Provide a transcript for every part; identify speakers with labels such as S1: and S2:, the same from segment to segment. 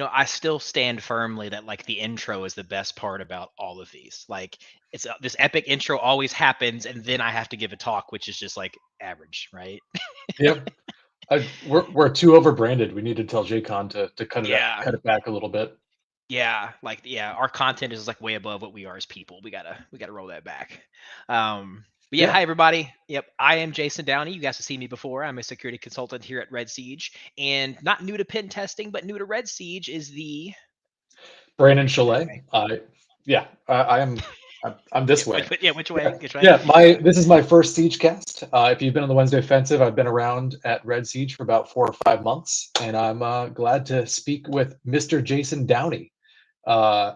S1: I still stand firmly that like the intro is the best part about all of these. Like it's this epic intro always happens, and then I have to give a talk, which is just like average, right?
S2: Yep. We're too over branded. We need to tell JCon to
S1: Yeah,
S2: cut it back a little bit.
S1: yeah, like yeah, our content is like way above what we are as people. We gotta roll that back. But yeah,
S2: Yeah.
S1: hi everybody. Yep, I am Jason Downey. You guys have seen me before. I'm a security consultant here at Red Siege, and not new to pen testing, but new to Red Siege is the
S2: Brandon
S1: which
S2: Cholet.
S1: way?
S2: Yeah, I'm this way.
S1: Yeah, which
S2: Yeah,
S1: way? Which way?
S2: yeah. This is my first Siegecast. If you've been on the Wednesday Offensive, I've been around at Red Siege for about 4 or 5 months, and I'm glad to speak with Mr. Jason Downey uh,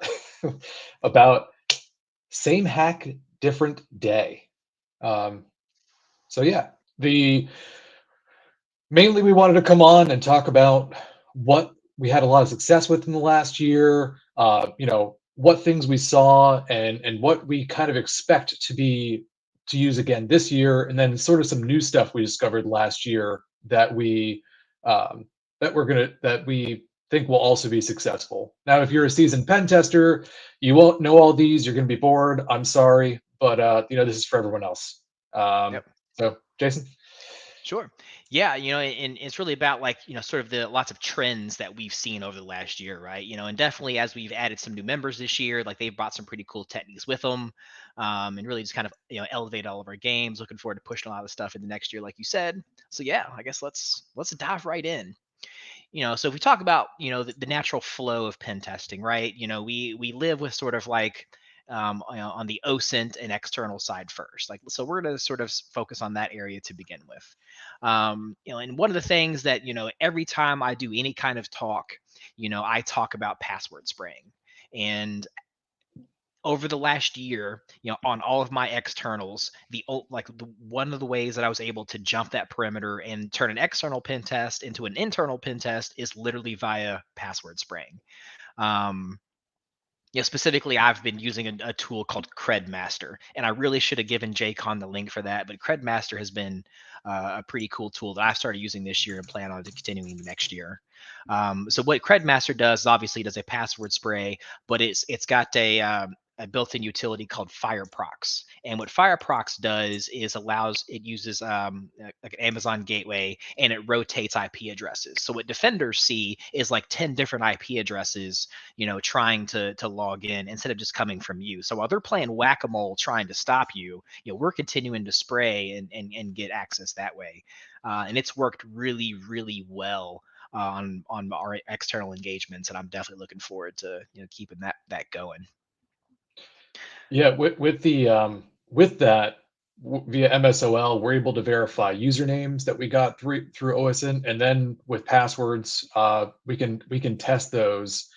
S2: about same hack, different day. Um, so yeah, the mainly we wanted to come on and talk about what we had a lot of success with in the last year. What things we saw and what we kind of expect to use again this year, and then sort of some new stuff we discovered last year that um, that we think will also be successful. Now, if you're a seasoned pen tester, you won't know all these. You're going to be bored. I'm sorry, but this is for everyone else. Um,
S1: Yep.
S2: so, Jason.
S1: Sure. Yeah, and it's really about like, sort of the lots of trends that we've seen over the last year, right? And definitely as we've added some new members this year, like they've brought some pretty cool techniques with them, and really just kind of, elevate all of our games. Looking forward to pushing a lot of stuff in the next year, like you said. So yeah, I guess let's dive right in. So if we talk about the natural flow of pen testing, right? We live with sort of like on the OSINT and external side first. Like, so we're going to sort of focus on that area to begin with. And one of the things that every time I do any kind of talk, I talk about password spraying. And over the last year, on all of my externals, one of the ways that I was able to jump that perimeter and turn an external pen test into an internal pen test is literally via password spraying. Um, Specifically, I've been using a tool called Credmaster, and I really should have given JCon the link for that. But Credmaster has been a pretty cool tool that I started using this year and plan on continuing next year. So what Credmaster does is obviously does a password spray, but it's got a built-in utility called FireProx. And what FireProx does is it uses like an Amazon gateway, and it rotates IP addresses. So what defenders see is like 10 different IP addresses, trying to log in instead of just coming from you. So while they're playing whack-a-mole trying to stop you, we're continuing to spray and get access that way. And it's worked really, really well on our external engagements, and I'm definitely looking forward to keeping that going.
S2: Yeah, with that via MSOL, we're able to verify usernames that we got through OSINT, and then with passwords, we can test those,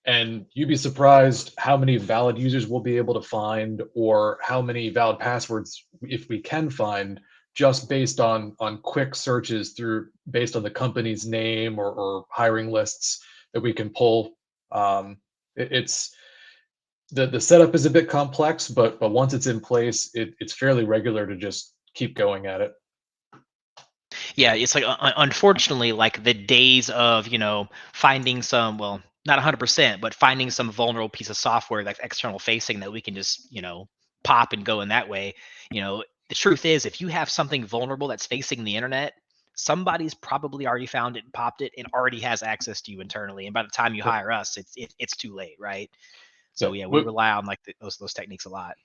S2: and you'd be surprised how many valid users we'll be able to find, or how many valid passwords if we can find, just based on quick searches through based on the company's name or hiring lists that we can pull. It's the setup is a bit complex, but once it's in place, it's fairly regular to just keep going at it.
S1: Yeah, it's like unfortunately, like the days of finding some, well, not 100%, but finding some vulnerable piece of software that's external facing that we can just pop and go in that way. The truth is, if you have something vulnerable that's facing the internet, somebody's probably already found it and popped it and already has access to you internally. And by the time you
S2: Yep.
S1: hire us, it's too late, right?
S2: Yeah.
S1: So yeah, we rely on like those techniques a lot.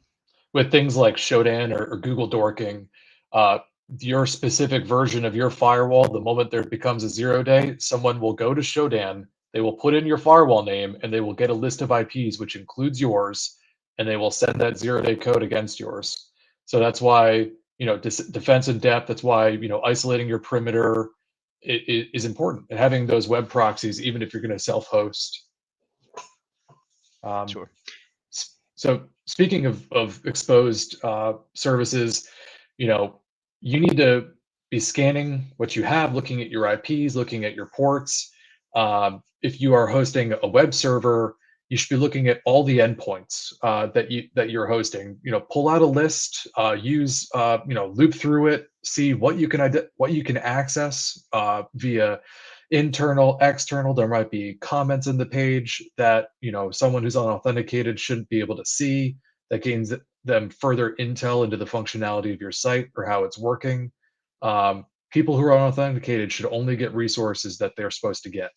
S2: With things like Shodan or Google dorking, uh, your specific version of your firewall, the moment there becomes a 0 day, someone will go to Shodan, they will put in your firewall name, and they will get a list of IPs, which includes yours, and they will send that 0 day code against yours. So that's why, defense in depth, that's why, isolating your perimeter is important, and having those web proxies, even if you're going to self-host. Um,
S1: Sure.
S2: so speaking of exposed services, you know, you need to be scanning what you have, looking at your IPs, looking at your ports. If you are hosting a web server, you should be looking at all the endpoints that you're hosting. Pull out a list, loop through it, see what you can what you can access via internal, external. There might be comments in the page that someone who's unauthenticated shouldn't be able to see. That gains them further intel into the functionality of your site or how it's working. People who are unauthenticated should only get resources that they're supposed to get.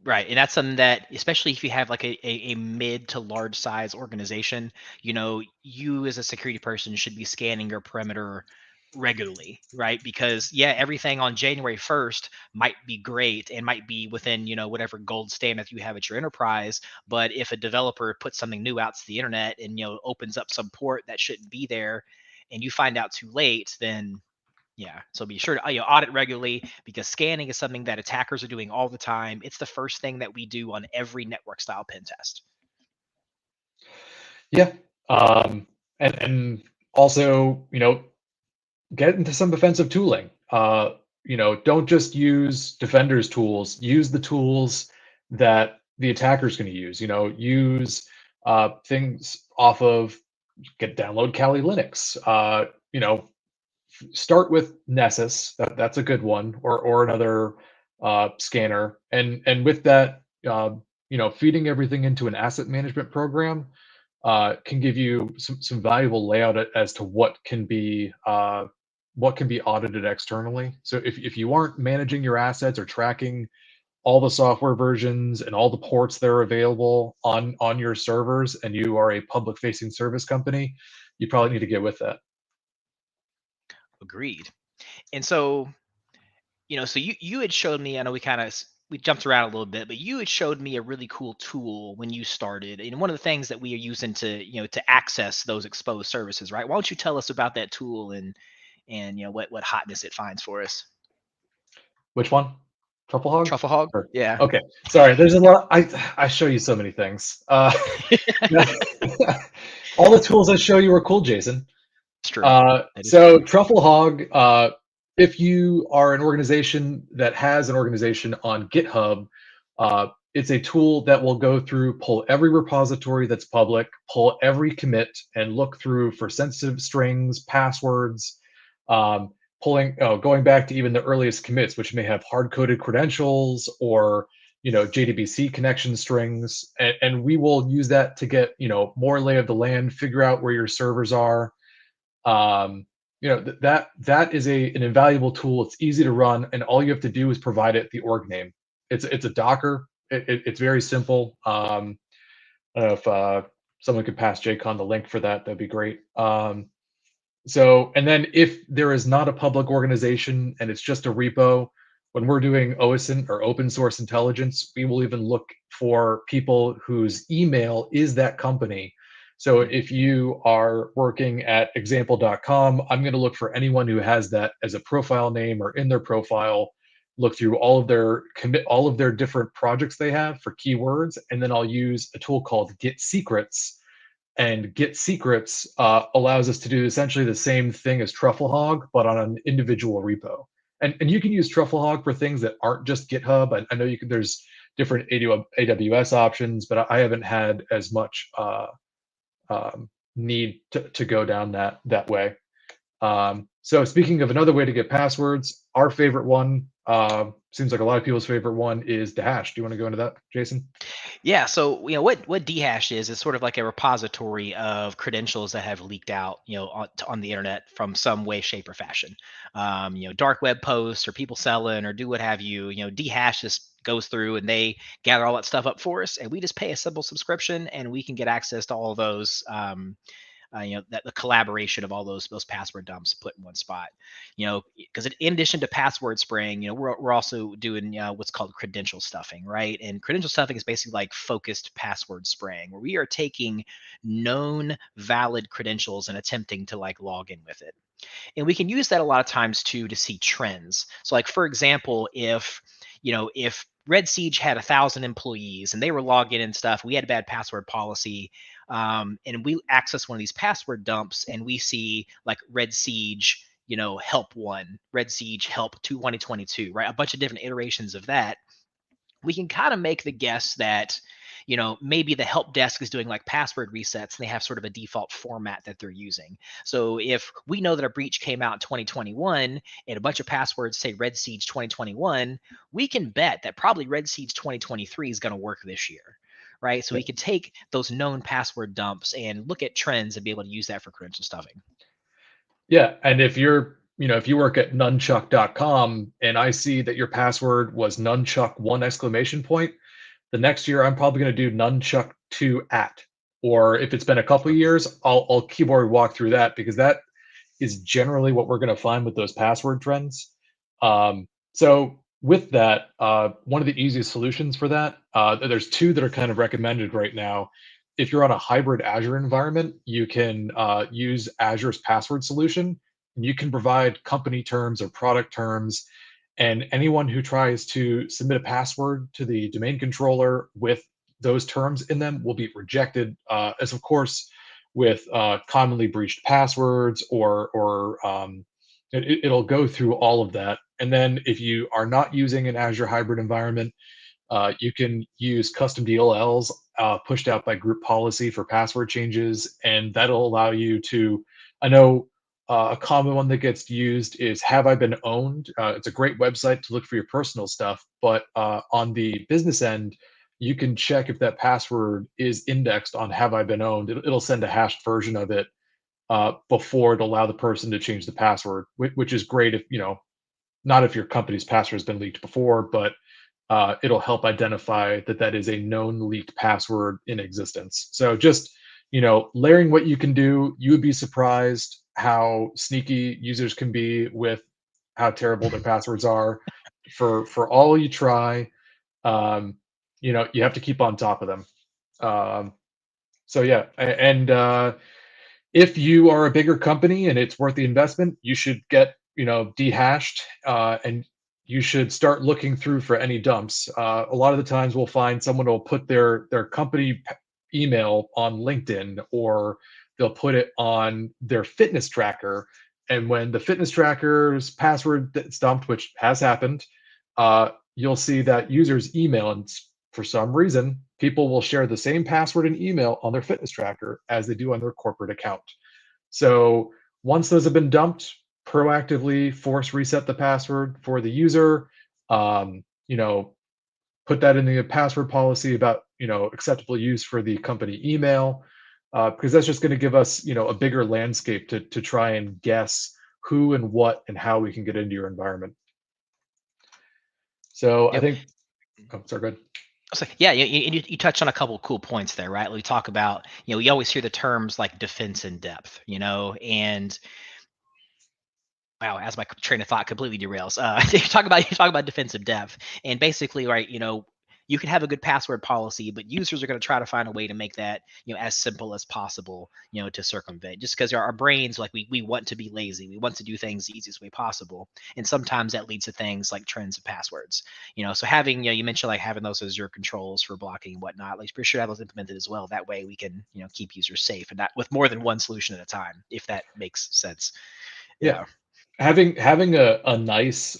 S1: Right, and that's something that, especially if you have like a mid to large size organization, you as a security person should be scanning your perimeter regularly, right? Because yeah, everything on January 1st might be great and might be within, whatever gold standard you have at your enterprise. But if a developer puts something new out to the internet and, opens up some port that shouldn't be there and you find out too late, then yeah, so be sure to audit regularly because scanning is something that attackers are doing all the time. It's the first thing that we do on every network style pen test.
S2: Yeah. And also, get into some defensive tooling. Don't just use defenders tools. Use the tools that the attacker's going to use. Use things off of download Kali Linux. Start with Nessus. That's a good one, or another scanner. And with that, feeding everything into an asset management program can give you some valuable layout as to what can be audited externally. So if you aren't managing your assets or tracking all the software versions and all the ports that are available on your servers, and you are a public facing service company, you probably need to get with that.
S1: Agreed. And so, so you had showed me, I know we jumped around a little bit, but you had showed me a really cool tool when you started. And one of the things that we are using to access those exposed services, right? Why don't you tell us about that tool and what hotness it finds for us?
S2: Which one? Truffle Hog?
S1: Truffle hog?
S2: Or,
S1: Yeah.
S2: okay, sorry. There's a lot. I show you so many things. All the tools I show you are cool, Jason.
S1: It's true. That is
S2: So
S1: true.
S2: Truffle Hog, if you are an organization that has an organization on GitHub, it's a tool that will go through, pull every repository that's public, pull every commit, and look through for sensitive strings, passwords, um, going back to even the earliest commits, which may have hard-coded credentials or JDBC connection strings, and we will use that to get more lay of the land, figure out where your servers are. That is an invaluable tool. It's easy to run, and all you have to do is provide it the org name. It's a Docker. It's very simple. I don't know if someone could pass JCon the link for that. That'd be great. And then if there is not a public organization and it's just a repo, when we're doing OSINT or open source intelligence, we will even look for people whose email is that company. So if you are working at example.com, I'm going to look for anyone who has that as a profile name or in their profile, look through all of their different projects they have for keywords, and then I'll use a tool called Get Secrets. And Get Secrets allows us to do essentially the same thing as Truffle Hog, but on an individual repo. And you can use Truffle Hog for things that aren't just GitHub. I know there's different AWS options, but I haven't had as much need to go down that way. So speaking of another way to get passwords, our favorite one, seems like a lot of people's favorite one, is the hash. Do you want to go into that, Jason?
S1: Yeah, so what Dhash is sort of like a repository of credentials that have leaked out, on the internet from some way, shape, or fashion. Dark web posts or people selling or do what have you. Dhash just goes through and they gather all that stuff up for us, and we just pay a simple subscription, and we can get access to all of those. That the collaboration of all those password dumps put in one spot, because in addition to password spraying, we're also doing what's called credential stuffing, right? And credential stuffing is basically like focused password spraying, where we are taking known valid credentials and attempting to like log in with it. And we can use that a lot of times too to see trends. So like for example, if Red Siege had 1,000 employees and they were logging in and stuff, we had a bad password policy, and we access one of these password dumps and we see like Red Siege, help one, Red Siege help 2022, right? A bunch of different iterations of that. We can kind of make the guess that maybe the help desk is doing like password resets and they have sort of a default format that they're using. So if we know that a breach came out in 2021 and a bunch of passwords say Red Siege 2021, we can bet that probably Red Siege 2023 is going to work this year. Right. So we could take those known password dumps and look at trends and be able to use that for credential stuffing.
S2: Yeah, and if if you work at nunchuck.com and I see that your password was nunchuck one exclamation point, the next year I'm probably going to do nunchuck two at. Or if it's been a couple of years, I'll keyboard walk through that because that is generally what we're going to find with those password trends. So with that, one of the easiest solutions for that, there's two that are kind of recommended right now. If you're on a hybrid Azure environment, you can use Azure's password solution, and you can provide company terms or product terms. And anyone who tries to submit a password to the domain controller with those terms in them will be rejected, as of course with commonly breached passwords it'll go through all of that. And then if you are not using an Azure hybrid environment, you can use custom DLLs pushed out by group policy for password changes, and that'll allow you to. I know a common one that gets used is Have I Been Owned? It's a great website to look for your personal stuff, but on the business end, you can check if that password is indexed on Have I Been Owned. It'll send a hashed version of it before it allow the person to change the password, which is great if not if your company's password has been leaked before, but it'll help identify that that is a known leaked password in existence. So just layering what you can do, you would be surprised how sneaky users can be with how terrible their passwords are. For all you try, you have to keep on top of them. So yeah, and if you are a bigger company and it's worth the investment, you should get dehashed, and you should start looking through for any dumps. A lot of the times we'll find someone will put their company email on LinkedIn, or they'll put it on their fitness tracker. And when the fitness tracker's password gets dumped, which has happened, you'll see that user's email, and for some reason, people will share the same password and email on their fitness tracker as they do on their corporate account. So once those have been dumped, proactively force reset the password for the user. Put that in the password policy about acceptable use for the company email, because that's just going to give us a bigger landscape to try and guess who and what and how we can get into your environment. So I
S1: Yep.
S2: think, oh, sorry, go ahead.
S1: So, yeah, you touched on a couple of cool points there, right? We talk about, we always hear the terms like defense in depth, and wow, as my train of thought completely derails. You talk about defensive depth, and basically, right, you can have a good password policy, but users are going to try to find a way to make that as simple as possible, to circumvent. Just because our brains, like we want to be lazy, we want to do things the easiest way possible, and sometimes that leads to things like trends of passwords. So having you mentioned like having those as your controls for blocking and whatnot, like be sure to have those implemented as well. That way we can keep users safe and not with more than one solution at a time, if that makes sense.
S2: Yeah. Having a nice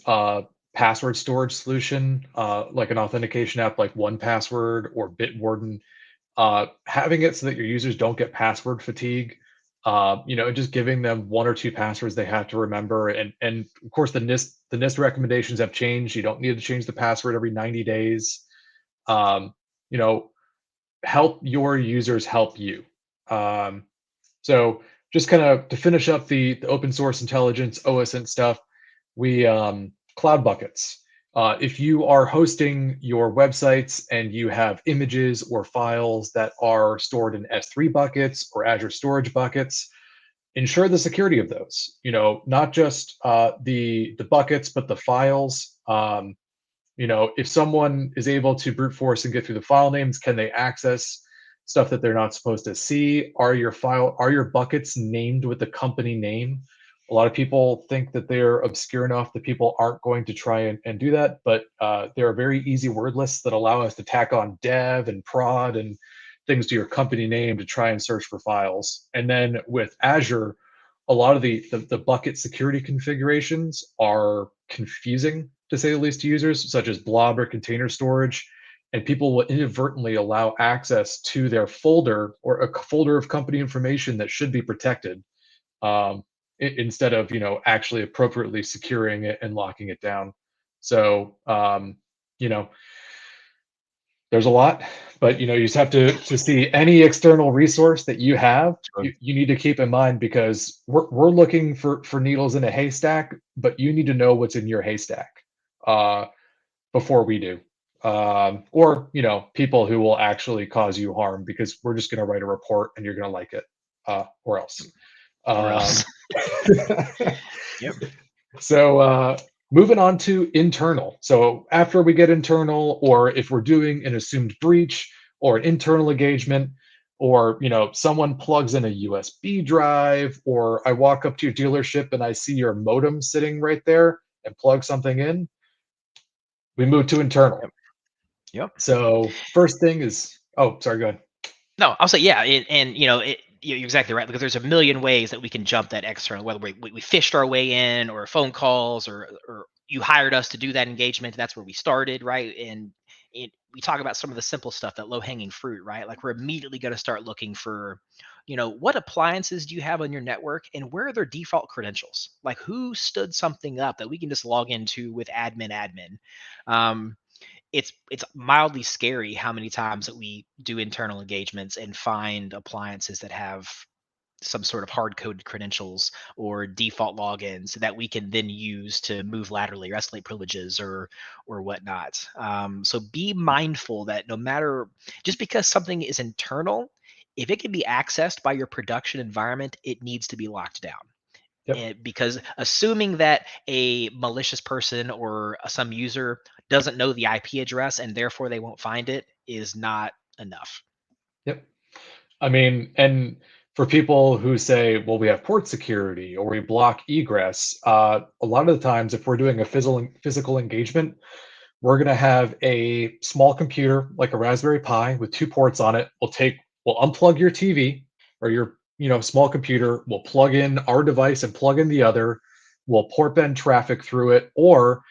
S2: password storage solution, like an authentication app like 1Password or Bitwarden, having it so that your users don't get password fatigue, just giving them one or two passwords they have to remember. And of course the NIST recommendations have changed. You don't need to change the password every 90 days. Um, you know, help your users help you. So just kind of to finish up the open source intelligence OSINT stuff, we cloud buckets. If you are hosting your websites and you have images or files that are stored in S3 buckets or Azure storage buckets, ensure the security of those. Not just the buckets, but the files. If someone is able to brute force and get through the file names, can they access stuff that they're not supposed to see? Are your buckets named with the company name? A lot of people think that they're obscure enough that people aren't going to try and do that, but there are very easy word lists that allow us to tack on dev and prod and things to your company name to try and search for files. And then with Azure, a lot of the bucket security configurations are confusing, to say the least, to users, such as blob or container storage. and people will inadvertently allow access to their folder or a folder of company information that should be protected, instead of actually appropriately securing it and locking it down. So you know there's a lot, but you just have to see any external resource that you have.
S1: Sure.
S2: You need to keep in mind, because we're looking for needles in a haystack, but you need to know what's in your haystack uh, before we do. Or people who will actually cause you harm, because we're just going to write a report and you're going to like it, or else.
S1: Or
S2: Um,
S1: else. Yep.
S2: so moving on to internal. So after we get internal, or if we're doing an assumed breach or an internal engagement, or someone plugs in a USB drive, or I walk up to your dealership and I see your modem sitting right there and plug something in, we move to internal.
S1: Yep. Yep.
S2: So first thing is, oh, sorry, go ahead.
S1: No, I'll say yeah, and you're exactly right, because there's a million ways that we can jump that external, whether we fished our way in, or phone calls, or you hired us to do that engagement. That's where we started, right? And we talk about some of the simple stuff, that low hanging fruit, right? Like we're immediately going to start looking for, what appliances do you have on your network, and where are their default credentials? Like who stood something up that we can just log into with admin. Um, it's mildly scary how many times that we do internal engagements and find appliances that have some sort of hard coded credentials or default logins that we can then use to move laterally or escalate privileges or whatnot. So be mindful that no matter, just because something is internal, if it can be accessed by your production environment, it needs to be locked down.
S2: Yep.
S1: Because assuming that a malicious person or some user doesn't know the IP address and therefore they won't find it is not enough.
S2: Yep. I mean, and for people who say, well, we have port security or we block egress, a lot of the times, if we're doing a physical engagement, we're going to have a small computer like a Raspberry Pi with two ports on it. We'll unplug your TV or your small computer. We'll plug in our device and plug in the other. We'll port bend traffic through it, or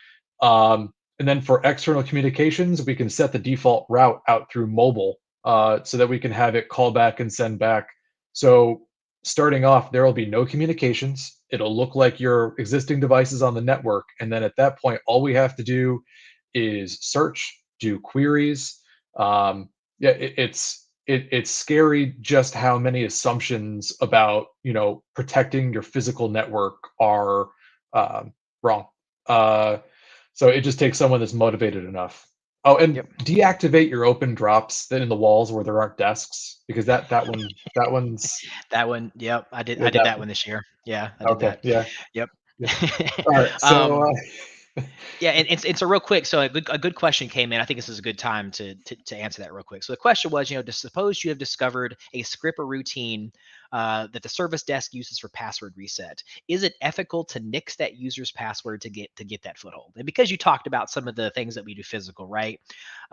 S2: and then for external communications, we can set the default route out through mobile, so that we can have it call back and send back. So starting off, there will be no communications. It'll look like your existing devices on the network, and then at that point, all we have to do is search, do queries. Yeah, it's scary just how many assumptions about protecting your physical network are wrong. Uh, so it just takes someone that's motivated enough. Oh, and
S1: Yep.
S2: deactivate your open drops that in the walls where there aren't desks, because that one's
S1: That one. Yep. I did.
S2: yeah,
S1: I did that one this year. Yeah, I did
S2: okay,
S1: that.
S2: yeah,
S1: Yep.
S2: yeah. All right, so
S1: um, Yeah, and it's a real quick. So a good question came in. I think this is a good time to answer that real quick. So the question was, to suppose you have discovered a script or routine that the service desk uses for password reset. Is it ethical to nix that user's password to get that foothold? And because you talked about some of the things that we do physical, right?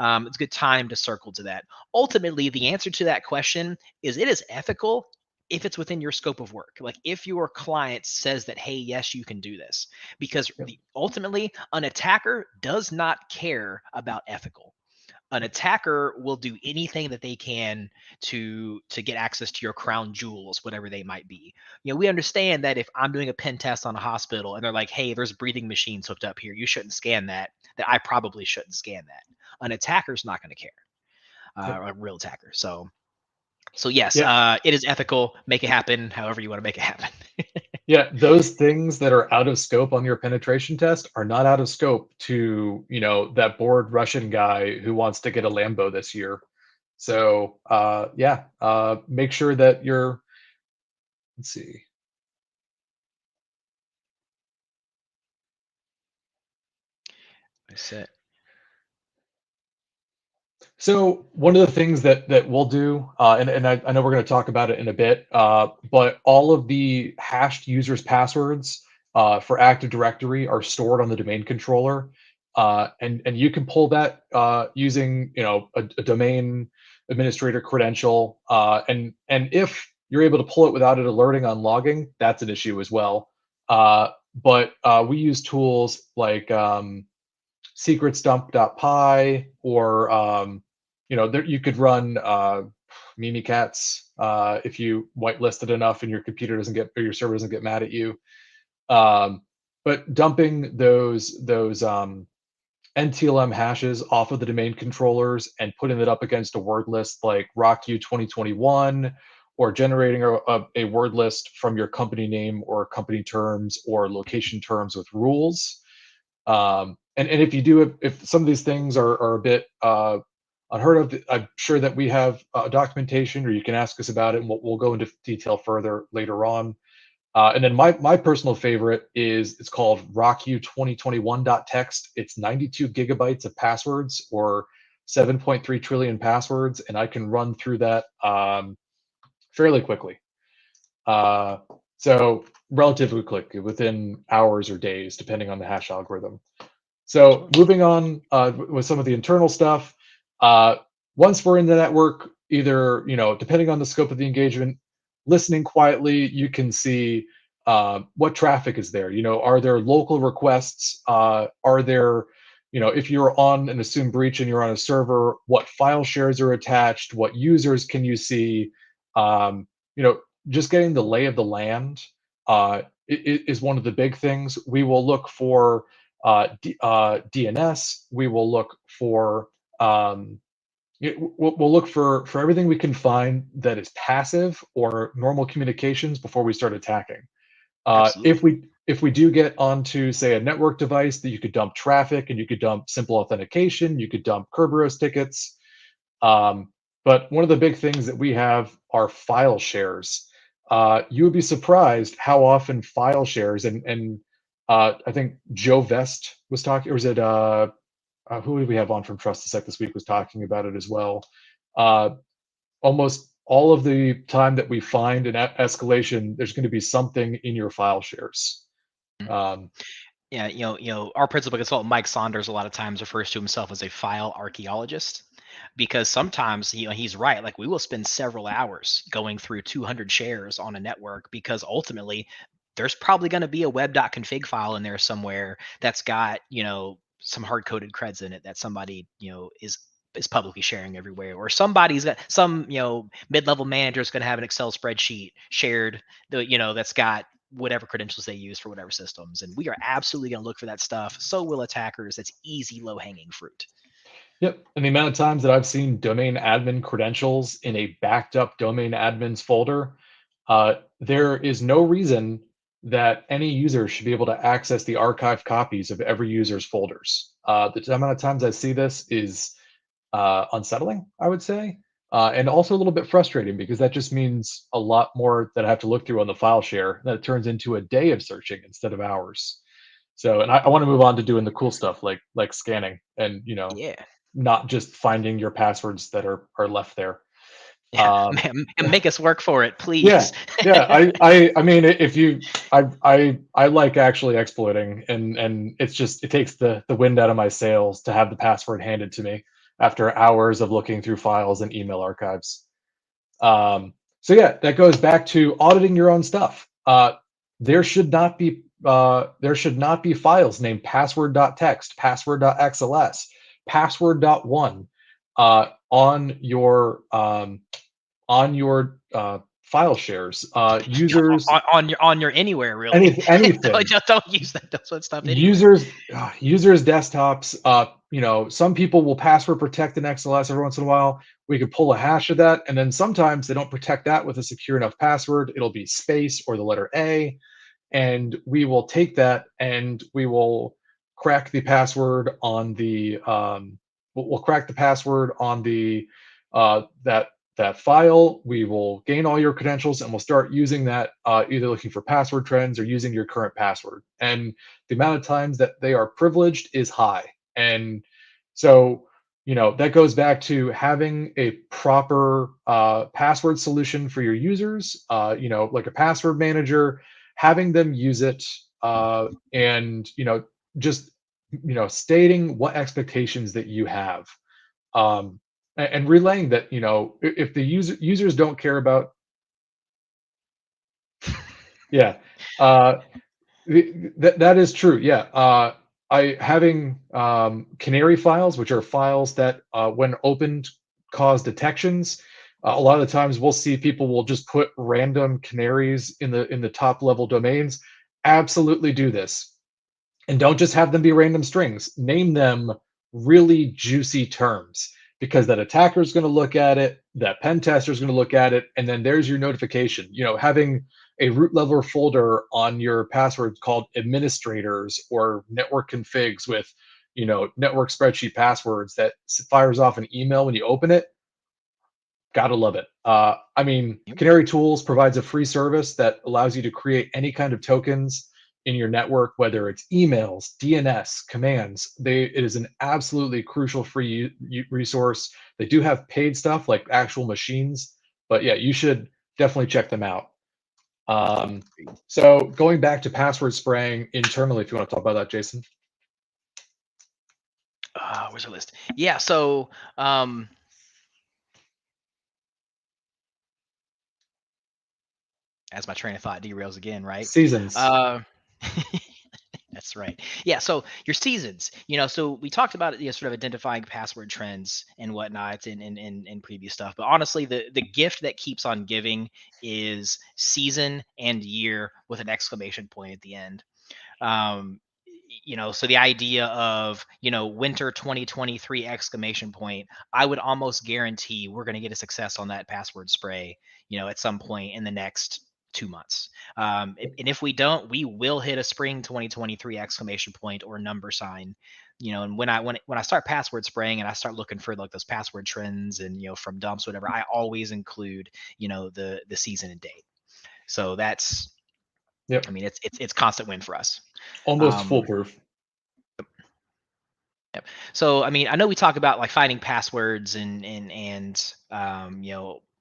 S1: It's a good time to circle to that. Ultimately, the answer to that question is it is ethical if it's within your scope of work. Like if your client says that, hey, yes, you can do this, because ultimately an attacker does not care about ethical. An attacker will do anything that they can to get access to your crown jewels, whatever they might be. We understand that if I'm doing a pen test on a hospital and they're like, hey, there's breathing machines hooked up here, you shouldn't scan that I probably shouldn't scan that. An attacker's not going to care,
S2: yep.
S1: a real attacker. So yes,
S2: Yeah,
S1: it is ethical. Make it happen however you want to make it happen.
S2: yeah, those things that are out of scope on your penetration test are not out of scope to that bored Russian guy who wants to get a Lambo this year. So yeah, make sure that you're, let's see.
S1: That's it.
S2: So one of the things that we'll do, and I know we're going to talk about it in a bit, but all of the hashed users' passwords for Active Directory are stored on the domain controller, and you can pull that using a domain administrator credential, and if you're able to pull it without it alerting on logging, that's an issue as well. But we use tools like secretsdump.py or you could run Mimikatz if you whitelisted enough and your computer doesn't get or your server doesn't get mad at you. Um, but dumping those NTLM hashes off of the domain controllers and putting it up against a word list like RockU 2021, or generating a word list from your company name or company terms or location terms with rules. And if you do, if some of these things are a bit unheard of, I'm sure that we have documentation, or you can ask us about it, and we'll go into detail further later on. And then my personal favorite is, it's called rocku2021.txt. It's 92 gigabytes of passwords, or 7.3 trillion passwords, and I can run through that fairly quickly. So relatively quick, within hours or days, depending on the hash algorithm. So moving on with some of the internal stuff. Once we're in the network, either, depending on the scope of the engagement, listening quietly, you can see what traffic is there. Are there local requests? Are there, if you're on an assumed breach and you're on a server, what file shares are attached? What users can you see? Um, just getting the lay of the land is one of the big things. We will look for DNS. We will look for we'll look for everything we can find that is passive or normal communications before we start attacking.
S1: Absolutely.
S2: If we do get onto, say, a network device, that you could dump traffic and you could dump simple authentication, you could dump Kerberos tickets. But one of the big things that we have are file shares. You would be surprised how often file shares, and I think Joe Vest was talking, or was it who did we have on from Trust Sec this week was talking about it as well. Almost all of the time that we find an escalation, there's going to be something in your file shares. Um,
S1: Yeah, our principal consultant Mike Saunders a lot of times refers to himself as a file archaeologist, because sometimes he's right. Like, we will spend several hours going through 200 shares on a network, because ultimately there's probably going to be a web.config file in there somewhere that's got some hard coded creds in it that somebody is publicly sharing everywhere, or somebody's got some mid-level manager is going to have an Excel spreadsheet shared, that's got whatever credentials they use for whatever systems. And we are absolutely going to look for that stuff. So will attackers. That's easy, low hanging fruit.
S2: Yep. And the amount of times that I've seen domain admin credentials in a backed up domain admins folder, there is no reason that any user should be able to access the archived copies of every user's folders. The amount of times I see this is unsettling, I would say, and also a little bit frustrating, because that just means a lot more that I have to look through on the file share. That it turns into a day of searching instead of hours. So, and I want to move on to doing the cool stuff like scanning, and
S1: Yeah.
S2: not just finding your passwords that are left there.
S1: Yeah.
S2: Um,
S1: And make us work for it,
S2: yeah,
S1: please.
S2: yeah. I mean, if you, I like actually exploiting, and it takes the wind out of my sails to have the password handed to me after hours of looking through files and email archives. So yeah, that goes back to auditing your own stuff. There should not be files named password.txt, password.xls, password.one on your file shares. Users,
S1: On your anywhere, really.
S2: anything.
S1: Don't use that stuff anywhere.
S2: Users desktops. Some people will password protect an XLS every once in a while. We could pull a hash of that, and then sometimes they don't protect that with a secure enough password. It'll be space or the letter A, and we will take that and we will crack the password on the we'll crack the password on the that file. We will gain all your credentials, and we'll start using that, either looking for password trends or using your current password. And the amount of times that they are privileged is high. And so, that goes back to having a proper password solution for your users, like a password manager, having them use it, and just stating what expectations that you have, and relaying that, if the users don't care about, yeah, that is true, yeah. I having canary files, which are files that when opened cause detections. A lot of the times we'll see people will just put random canaries in the top level domains. Absolutely do this. And don't just have them be random strings. Name them really juicy terms because that attacker is going to look at it, that pen tester is going to look at it, and then there's your notification. Having a root level folder on your password called administrators or network configs with, network spreadsheet passwords that fires off an email when you open it. Gotta love it.
S1: Yep.
S2: Canary Tools provides a free service that allows you to create any kind of tokens in your network, whether it's emails, DNS, commands. It is an absolutely crucial free resource. They do have paid stuff like actual machines, but yeah, you should definitely check them out. So going back to password spraying internally, if you want to talk about that, Jason.
S1: Where's our list? Yeah. So as my train of thought derails again, right?
S2: Seasons.
S1: Uh, that's right. Yeah. So your seasons, so we talked about it, sort of identifying password trends and whatnot in previous stuff. But honestly, the gift that keeps on giving is season and year with an exclamation point at the end. um so the idea of winter 2023 exclamation point, I would almost guarantee we're going to get a success on that password spray at some point in the next 2 months. And if we don't, we will hit a spring 2023 exclamation point or number sign. And when I start password spraying and I start looking for like those password trends and from dumps, whatever, I always include the season and date. So that's,
S2: Yep.
S1: I mean, it's constant win for us.
S2: Almost
S1: um
S2: foolproof.
S1: Yep. So, I mean, I know we talk about like finding passwords and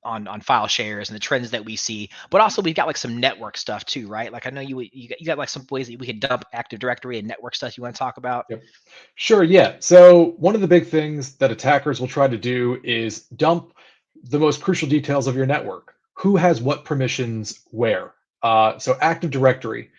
S1: on file shares and the trends that we see, but also we've got like some network stuff too, right? Like I know you got like some ways that we could dump Active Directory and network stuff you want to talk about.
S2: Yep. Sure, yeah. So one of the big things that attackers will try to do is dump the most crucial details of your network. Who has what permissions where? So Active Directory,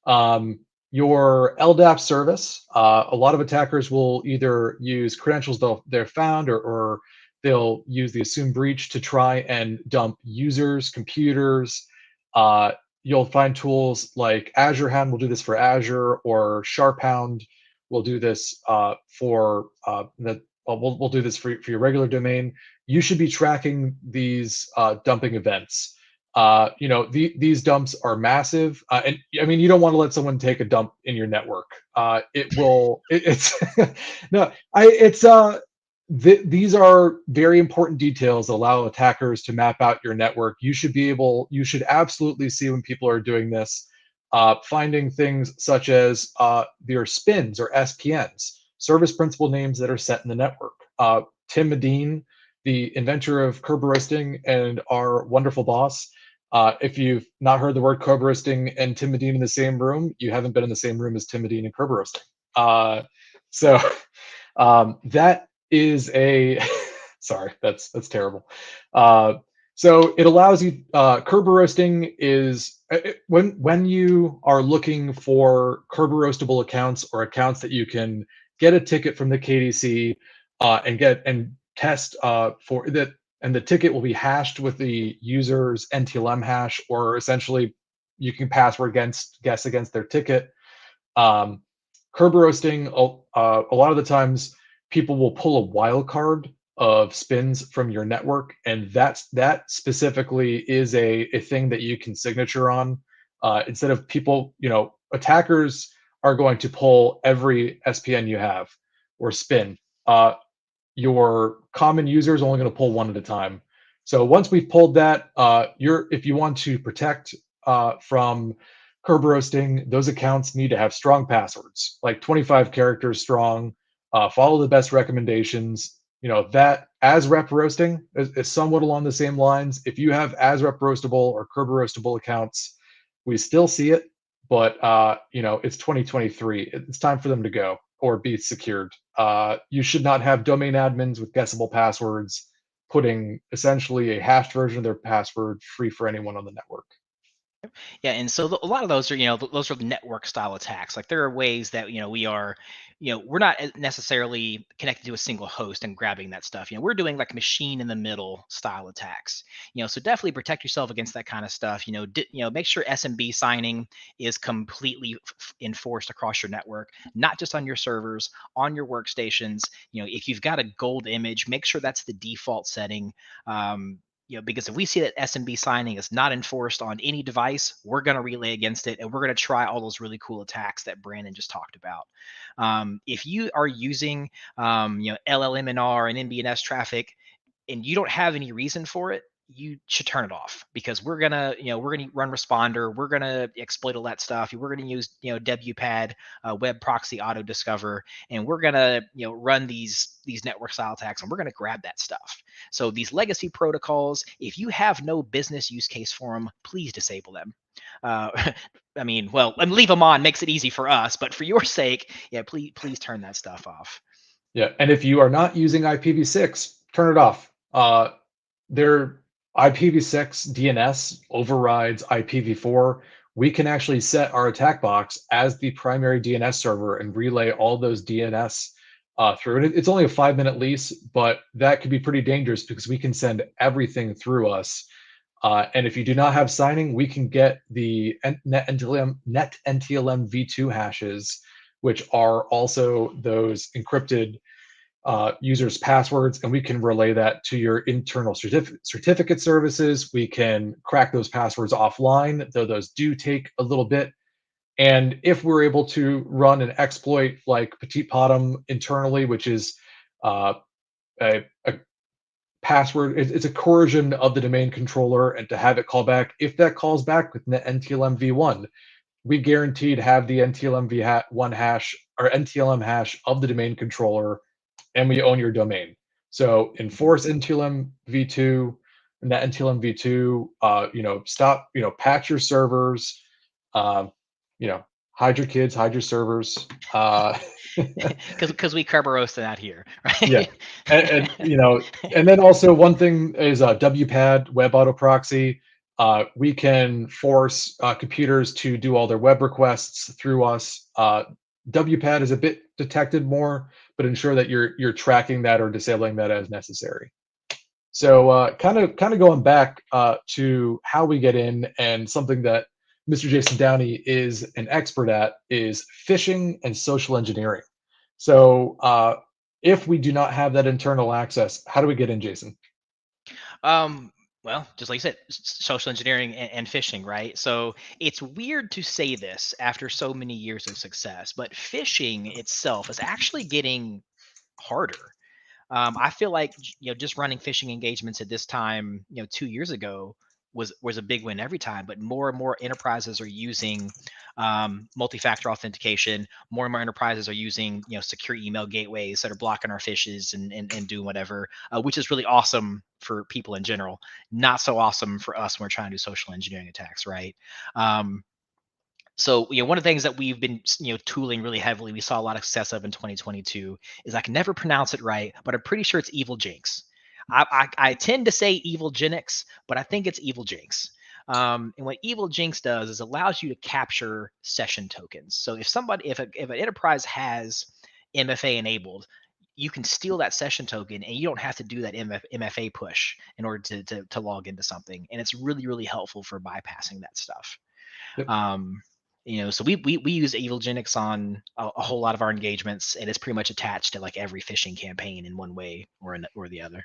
S2: your LDAP service. A lot of attackers will either use credentials they're found, or they'll use the assumed breach to try and dump users, computers. Uh, you'll find tools like Azure Hound will do this for Azure, or SharpHound will do this for that. We'll do this for your regular domain. You should be tracking these dumping events. These dumps are massive, and I mean, you don't want to let someone take a dump in your network. It will. It's no. These are very important details that allow attackers to map out your network. You should absolutely see when people are doing this, finding things such as their spins or SPNs, service principal names that are set in the network. Tim Medin, the inventor of Kerberoasting and our wonderful boss. If you've not heard the word Kerberoasting and Tim Medin in the same room, you haven't been in the same room as Tim Medin and Kerberoasting. So that is a sorry, that's terrible. So it allows you. Kerberoasting is when you are looking for Kerberoastable accounts or accounts that you can get a ticket from the KDC and test for that, and the ticket will be hashed with the user's NTLM hash, or essentially you can password guess against their ticket. Um, Kerberoasting, a lot of the times people will pull a wildcard of spins from your network, and that specifically is a thing that you can signature on. Instead of people, attackers are going to pull every SPN you have or spin. Your common user is only going to pull one at a time. So once we've pulled that, if you want to protect from Kerberoasting, those accounts need to have strong passwords, like 25 characters strong. Follow the best recommendations. That as rep roasting is somewhat along the same lines. If you have as rep roastable or Kerberoastable accounts, we still see it, but it's 2023. It's time for them to go or be secured. You should not have domain admins with guessable passwords putting essentially a hashed version of their password free for anyone on the network.
S1: Yeah, and so a lot of those are, those are the network style attacks. Like there are ways that we are we're not necessarily connected to a single host and grabbing that stuff. We're doing like machine in the middle style attacks. So definitely protect yourself against that kind of stuff. Make sure SMB signing is completely enforced across your network, not just on your servers, on your workstations. If you've got a gold image, make sure that's the default setting. Because if we see that SMB signing is not enforced on any device, we're going to relay against it, and we're going to try all those really cool attacks that Brandon just talked about. If you are using, LLMNR and MBNS traffic, and you don't have any reason for it, you should turn it off, because we're gonna run responder, we're gonna exploit all that stuff, we're gonna use WPAD, web proxy auto discover, and we're gonna run these network style attacks, and we're gonna grab that stuff. So these legacy protocols, if you have no business use case for them, please disable them. I mean, well, and leave them on makes it easy for us, but for your sake, yeah, please turn that stuff off.
S2: Yeah, and if you are not using IPv6, turn it off. Their IPv6 DNS overrides IPv4. We can actually set our attack box as the primary DNS server and relay all those DNS through it. It's only a 5-minute lease, but that could be pretty dangerous because we can send everything through us. And if you do not have signing, we can get the NetNTLM v2 hashes, which are also those encrypted users' passwords, and we can relay that to your internal certificate services. We can crack those passwords offline, though those do take a little bit. And if we're able to run an exploit like Petit Potom internally, which is a password, it's a coercion of the domain controller, and to have it call back, if that calls back with NTLM v1, we guaranteed have the NTLM v1 hash or NTLM hash of the domain controller, and we own your domain. So enforce NTLM v2 and that NTLM v2. Stop. Patch your servers. Hide your kids, hide your servers.
S1: Because we Kerberos that here, right?
S2: Yeah, and then also one thing is WPAD, web auto proxy. We can force computers to do all their web requests through us. WPAD is a bit detected more, but ensure that you're tracking that or disabling that as necessary. So kind of going back to how we get in, and something that Mr. Jason Downey is an expert at is phishing and social engineering. So if we do not have that internal access, how do we get in, Jason?
S1: Well, just like you said, social engineering and phishing, right? So it's weird to say this after so many years of success, but phishing itself is actually getting harder. I feel like just running phishing engagements at this time, 2 years ago was a big win every time. But more and more enterprises are using multi-factor authentication. More and more enterprises are using secure email gateways that are blocking our phishes and doing whatever, which is really awesome for people in general. Not so awesome for us when we're trying to do social engineering attacks, right? So one of the things that we've been tooling really heavily, we saw a lot of success of in 2022, is I can never pronounce it right, but I'm pretty sure it's Evil Jinx. I tend to say Evil Genix, but I think it's Evil Jinx. And what Evil Jinx does is allows you to capture session tokens. So if an enterprise has MFA enabled, you can steal that session token, and you don't have to do that MFA push in order to log into something. And it's really, really helpful for bypassing that stuff.
S2: Yep.
S1: So we use Evil Genix on a whole lot of our engagements, and it's pretty much attached to like every phishing campaign in one way or the other.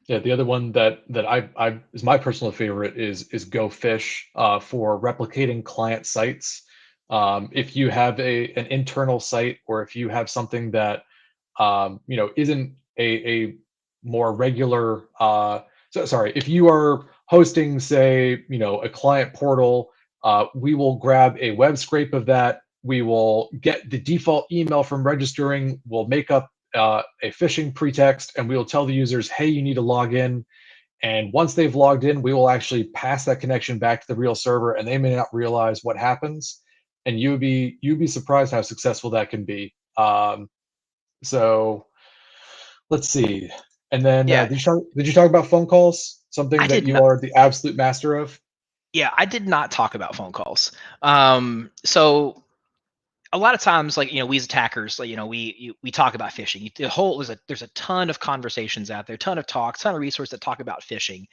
S2: Yeah, the other one that I is my personal favorite is GoFish for replicating client sites. If you have an internal site, or if you have something that isn't a more regular. Sorry, if you are hosting, say, a client portal, we will grab a web scrape of that. We will get the default email from registering. We'll make up a phishing pretext, and we will tell the users, hey, you need to log in. And once they've logged in, we will actually pass that connection back to the real server, and they may not realize what happens. And you'd be surprised how successful that can be. So let's see. And then
S1: Yeah,
S2: did you talk about phone calls? Something
S1: I
S2: that
S1: did
S2: you
S1: not.
S2: are the absolute master of?
S1: Yeah, I did not talk about phone calls. So a lot of times, like, we as attackers, like, we talk about phishing. There's a ton of conversations out there, ton of talks, ton of resources that talk about phishing.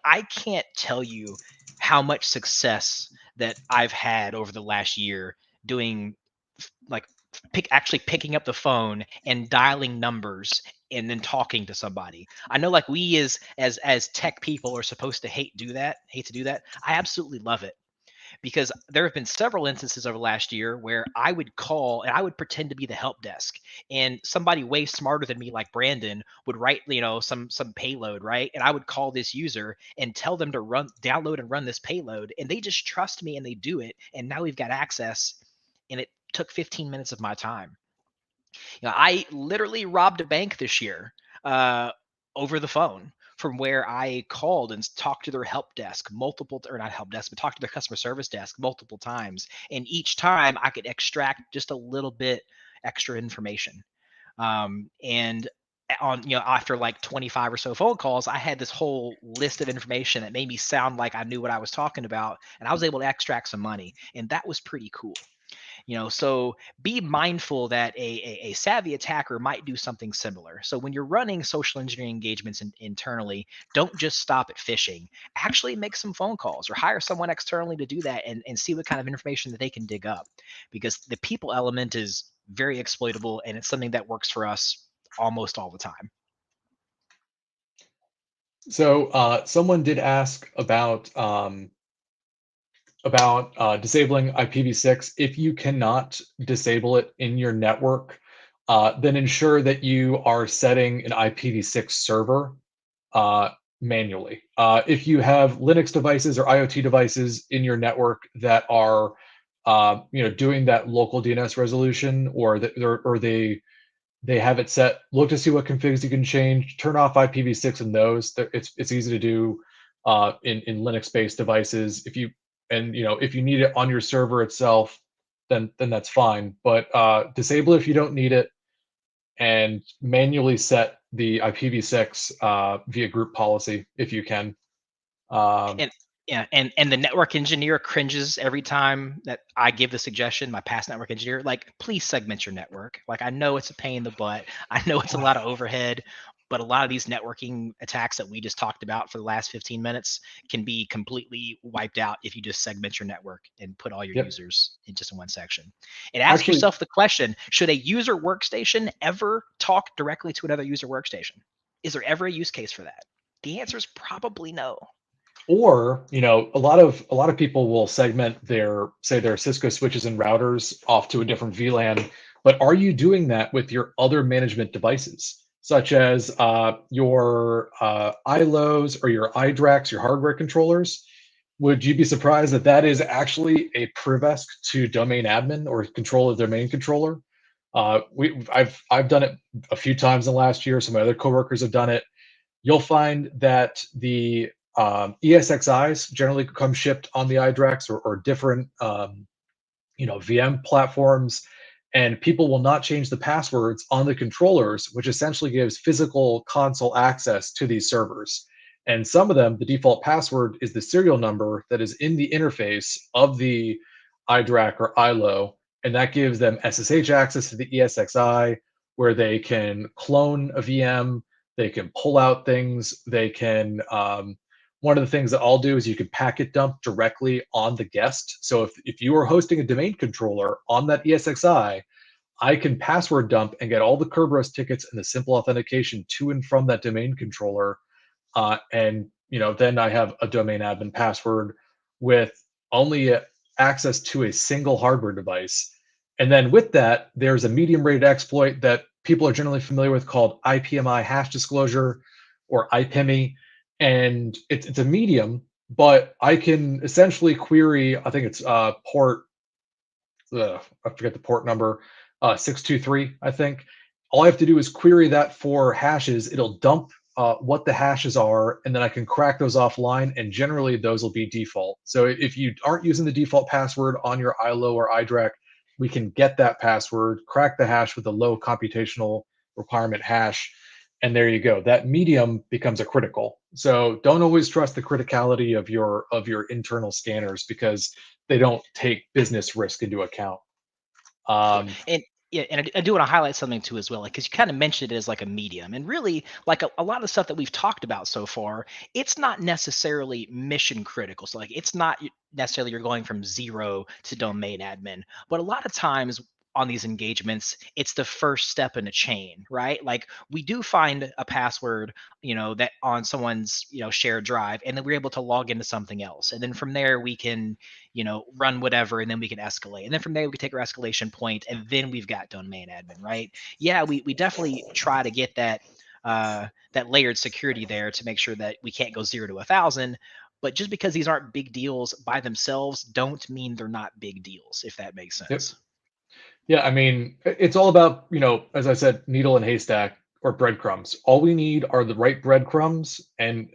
S1: I can't tell you how much success that I've had over the last year doing, like, actually picking up the phone and dialing numbers and then talking to somebody. I know, like, we as tech people are supposed to hate to do that. I absolutely love it, because there have been several instances over last year where I would call and I would pretend to be the help desk, and somebody way smarter than me, like Brandon, would write, some payload, right? And I would call this user and tell them to download and run this payload, and they just trust me and they do it, and now we've got access, and it took 15 minutes of my time. I literally robbed a bank this year, uh, over the phone, from where I called and talked to their help desk multiple, or not help desk, but talked to their customer service desk multiple times. And each time I could extract just a little bit extra information. And after like 25 or so phone calls, I had this whole list of information that made me sound like I knew what I was talking about, and I was able to extract some money, and that was pretty cool. So be mindful that a savvy attacker might do something similar. So when you're running social engineering engagements internally, don't just stop at phishing. Actually make some phone calls or hire someone externally to do that, and see what kind of information that they can dig up, because the people element is very exploitable, and it's something that works for us almost all the time.
S2: So someone did ask about disabling IPv6. If you cannot disable it in your network, then ensure that you are setting an IPv6 server manually. If you have Linux devices or IoT devices in your network that are doing that local DNS resolution, or they have it set, look to see what configs you can change, turn off IPv6 in those. It's easy to do in Linux-based devices. If you need it on your server itself, then that's fine. But disable it if you don't need it, and manually set the IPv6 via group policy if you can.
S1: And yeah, and the network engineer cringes every time that I give the suggestion. My past network engineer, like, please segment your network. Like, I know it's a pain in the butt. I know it's a lot of overhead, but a lot of these networking attacks that we just talked about for the last 15 minutes can be completely wiped out if you just segment your network and put all your
S2: Yep.
S1: users in just in one section. And ask
S2: Actually,
S1: yourself the question: should a user workstation ever talk directly to another user workstation? Is there ever a use case for that? The answer is probably no.
S2: or a lot of people will segment their Cisco switches and routers off to a different VLAN. But are you doing that with your other management devices, such as your ILOs or your iDRACs, your hardware controllers? Would you be surprised that that is actually a privesc to domain admin or control of domain controller? I've done it a few times in the last year. Some of my other coworkers have done it. You'll find that the ESXIs generally come shipped on the iDRACs, or different VM platforms, and people will not change the passwords on the controllers, which essentially gives physical console access to these servers. And some of them, the default password is the serial number that is in the interface of the iDRAC or ILO, and that gives them SSH access to the ESXi, where they can clone a VM, they can pull out things, they can one of the things that I'll do is you can packet dump directly on the guest. So if you are hosting a domain controller on that ESXi, I can password dump and get all the Kerberos tickets and the simple authentication to and from that domain controller. And then I have a domain admin password with only access to a single hardware device. And then with that, there's a medium rated exploit that people are generally familiar with called IPMI hash disclosure, or IPMI. And it's a medium, but I can essentially query, I think it's port, I forget the port number, 623, I think. All I have to do is query that for hashes. It'll dump what the hashes are, and then I can crack those offline, and generally those will be default. So if you aren't using the default password on your ILO or iDRAC, we can get that password, crack the hash with a low computational requirement hash, and there you go. That medium becomes a critical. So don't always trust the criticality of your internal scanners, because they don't take business risk into account. Um,
S1: And yeah, and I do want to highlight something too as well, like because you kind of mentioned it as like a medium, and really, like a lot of the stuff that we've talked about so far, it's not necessarily mission critical. So like, it's not necessarily you're going from zero to domain admin, but a lot of times on these engagements, it's the first step in a chain, right? Like we do find a password, that on someone's shared drive, and then we're able to log into something else, and then from there we can run whatever, and then we can escalate. And then from there, we can take our escalation point, and then we've got domain admin, right? Yeah, we definitely try to get that layered security there to make sure that we can't go 0 to 1,000. But just because these aren't big deals by themselves, don't mean they're not big deals, if that makes
S2: yep.
S1: sense.
S2: Yeah, I mean, it's all about, as I said, needle and haystack or breadcrumbs. All we need are the right breadcrumbs, and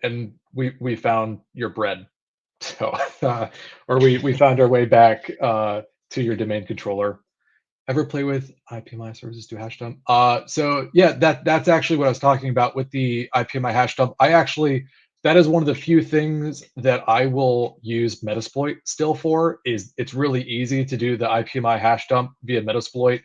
S2: we found your bread. So, or we found our way back to your domain controller. Ever play with IPMI services to hash dump? So yeah, that's actually what I was talking about with the IPMI hash dump. That is one of the few things that I will use Metasploit still for. Is it's really easy to do the IPMI hash dump via Metasploit,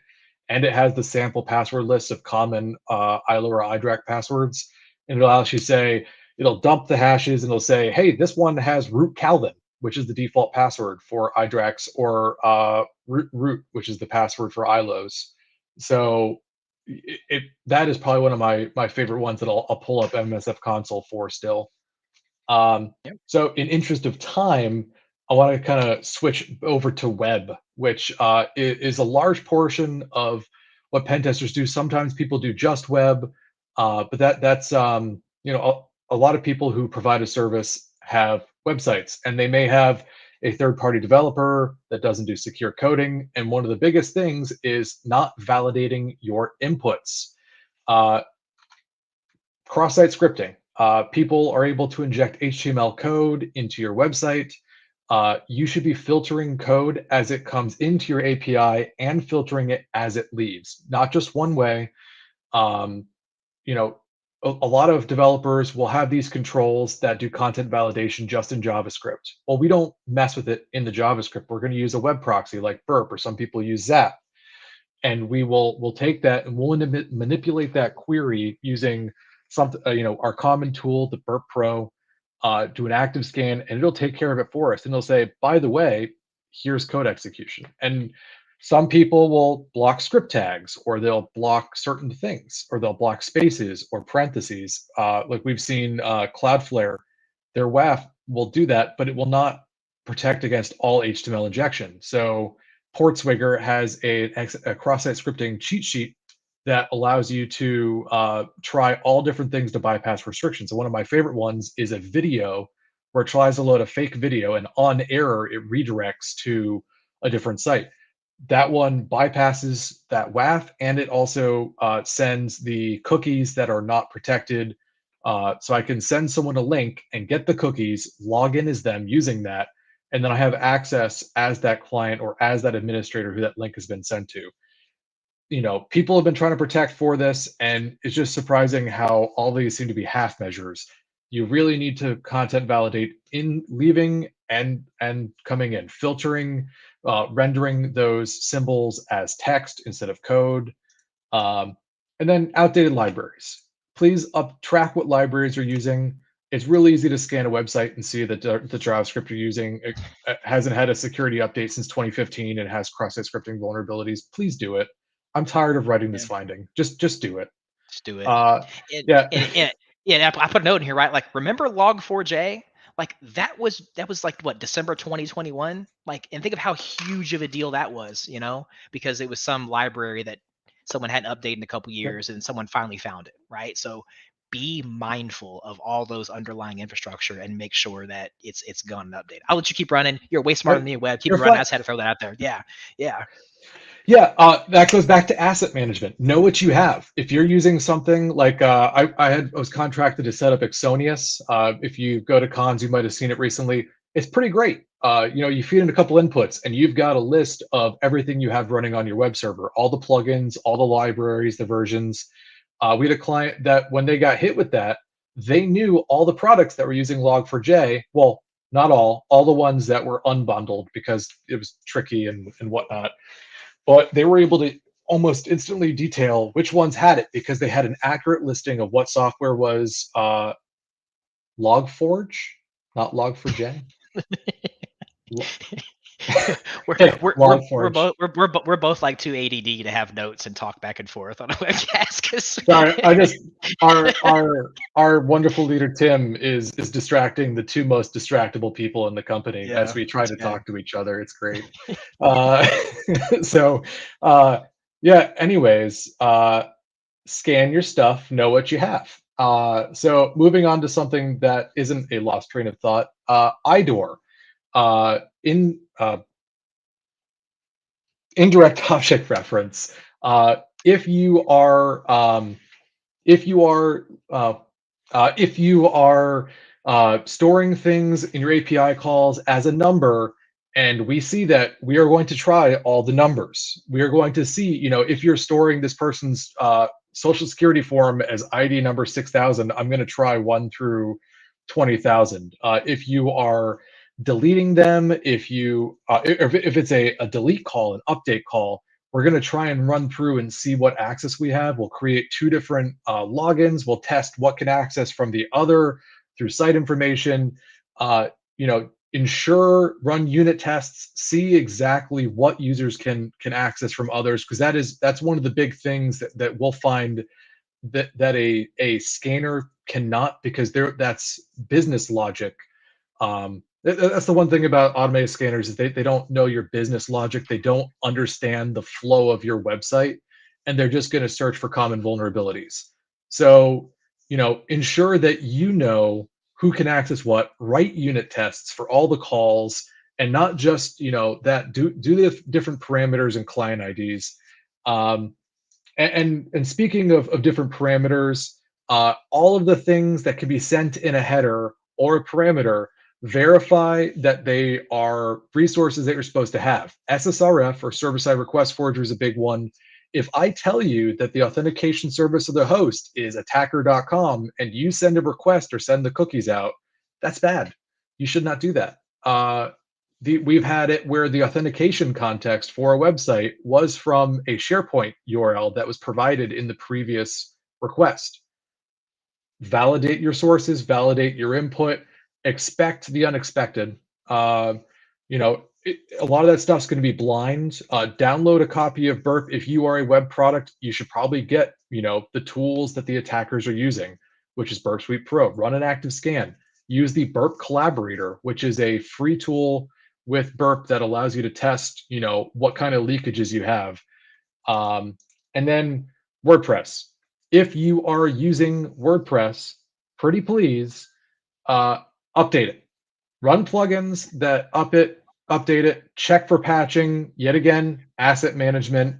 S2: and it has the sample password list of common ILO or IDRAC passwords, and it allows you to say it'll dump the hashes and it'll say, hey, this one has root Calvin, which is the default password for IDRACs, or root, which is the password for ILOs. So that is probably one of my favorite ones that I'll pull up MSF console for still.
S1: Yep.
S2: So in interest of time, I want to kind of switch over to web, which is a large portion of what pen testers do. Sometimes people do just web, but that's a lot of people who provide a service have websites, and they may have a third-party developer that doesn't do secure coding. And one of the biggest things is not validating your inputs. Uh, Cross-site scripting. People are able to inject HTML code into your website. You should be filtering code as it comes into your API and filtering it as it leaves, not just one way. Um, you know, a lot of developers will have these controls that do content validation just in JavaScript. Well, we don't mess with it in the JavaScript. We're going to use a web proxy like Burp, or some people use Zap, and we'll take that and we'll manipulate that query using something, our common tool, the Burp Pro, do an active scan, and it'll take care of it for us. And it'll say, by the way, here's code execution. And some people will block script tags, or they'll block certain things, or they'll block spaces or parentheses. Like we've seen Cloudflare, their WAF will do that, but it will not protect against all HTML injection. So Portswigger has a cross-site scripting cheat sheet that allows you to try all different things to bypass restrictions. So one of my favorite ones is a video where it tries to load a fake video, and on error, it redirects to a different site. That one bypasses that WAF, and it also sends the cookies that are not protected. So I can send someone a link and get the cookies, log in as them using that, and then I have access as that client or as that administrator who that link has been sent to. People have been trying to protect for this, and it's just surprising how all these seem to be half measures. You really need to content validate in leaving and coming in, filtering, rendering those symbols as text instead of code, um, and then outdated libraries. Please track what libraries you're using. It's really easy to scan a website and see that the JavaScript you're using hasn't had a security update since 2015 and has cross-site scripting vulnerabilities. Please do it. I'm tired of writing this
S1: Yeah.
S2: finding. Just do it.
S1: Just do it.
S2: Uh,
S1: And
S2: yeah,
S1: and yeah, I put a note in here, right? Like, remember Log4j? Like that was like what, December 2021? Like, and think of how huge of a deal that was, because it was some library that someone hadn't updated in a couple
S2: yep,
S1: years, and someone finally found it, right? So be mindful of all those underlying infrastructure and make sure that it's gone and updated. I'll let you keep running. You're way smarter than me, Web. Keep
S2: you're
S1: it running. I
S2: fine.
S1: just had to throw that out there. Yeah. Yeah.
S2: Yeah, that goes back to asset management. Know what you have. If you're using something like I was contracted to set up Exonius. If you go to cons, you might have seen it recently. It's pretty great. You feed in a couple inputs, and you've got a list of everything you have running on your web server, all the plugins, all the libraries, the versions. We had a client that when they got hit with that, they knew all the products that were using Log4j. Well, not all the ones that were unbundled because it was tricky and whatnot. but they were able to almost instantly detail which ones had it because they had an accurate listing of what software was Log4j, not Log4j.
S1: we're
S2: Hey,
S1: we're we're we're
S2: Log4j.
S1: both we're both like too ADD to have notes and talk back and forth on a webcast. 'Cause
S2: Sorry, I just our wonderful leader Tim is distracting the two most distractible people in the company as
S1: yeah,
S2: we try
S1: that's
S2: to
S1: good.
S2: talk to each other. It's great. Uh, so yeah. Anyways, scan your stuff, know what you have. So moving on to something that isn't a lost train of thought, IDOR, in indirect object reference. If you are if you are uh, if you are storing things in your API calls as a number, and we see that, we are going to try all the numbers. We are going to see, if you're storing this person's social security form as ID number 6,000, I'm going to try 1 through 20,000. If you are deleting them, if it's a delete call, an update call, we're going to try and run through and see what access we have. We'll create 2 different logins. We'll test what can access from the other through site information. Uh, ensure, run unit tests, see exactly what users can access from others, because that's one of the big things that we'll find that a scanner cannot, because that's business logic. That's the one thing about automated scanners is they don't know your business logic. They don't understand the flow of your website, and they're just going to search for common vulnerabilities. So, ensure that you know who can access what. Write unit tests for all the calls, and not just that. Do the different parameters and client IDs. Um, and speaking of different parameters, all of the things that can be sent in a header or a parameter, verify that they are resources that you're supposed to have. SSRF, or server-side request forgery, is a big one. If I tell you that the authentication service of the host is attacker.com and you send a request or send the cookies out, that's bad. You should not do that. We've had it where the authentication context for a website was from a SharePoint URL that was provided in the previous request. Validate your sources, validate your input, expect the unexpected. A lot of that stuff's going to be blind. Download a copy of Burp. If you are a web product, you should probably get the tools that the attackers are using, which is Burp Suite Pro. Run an active scan. Use the Burp Collaborator, which is a free tool with Burp that allows you to test what kind of leakages you have. And then WordPress. If you are using WordPress, pretty please update it. Run plugins that update it, check for patching. Yet again, asset management.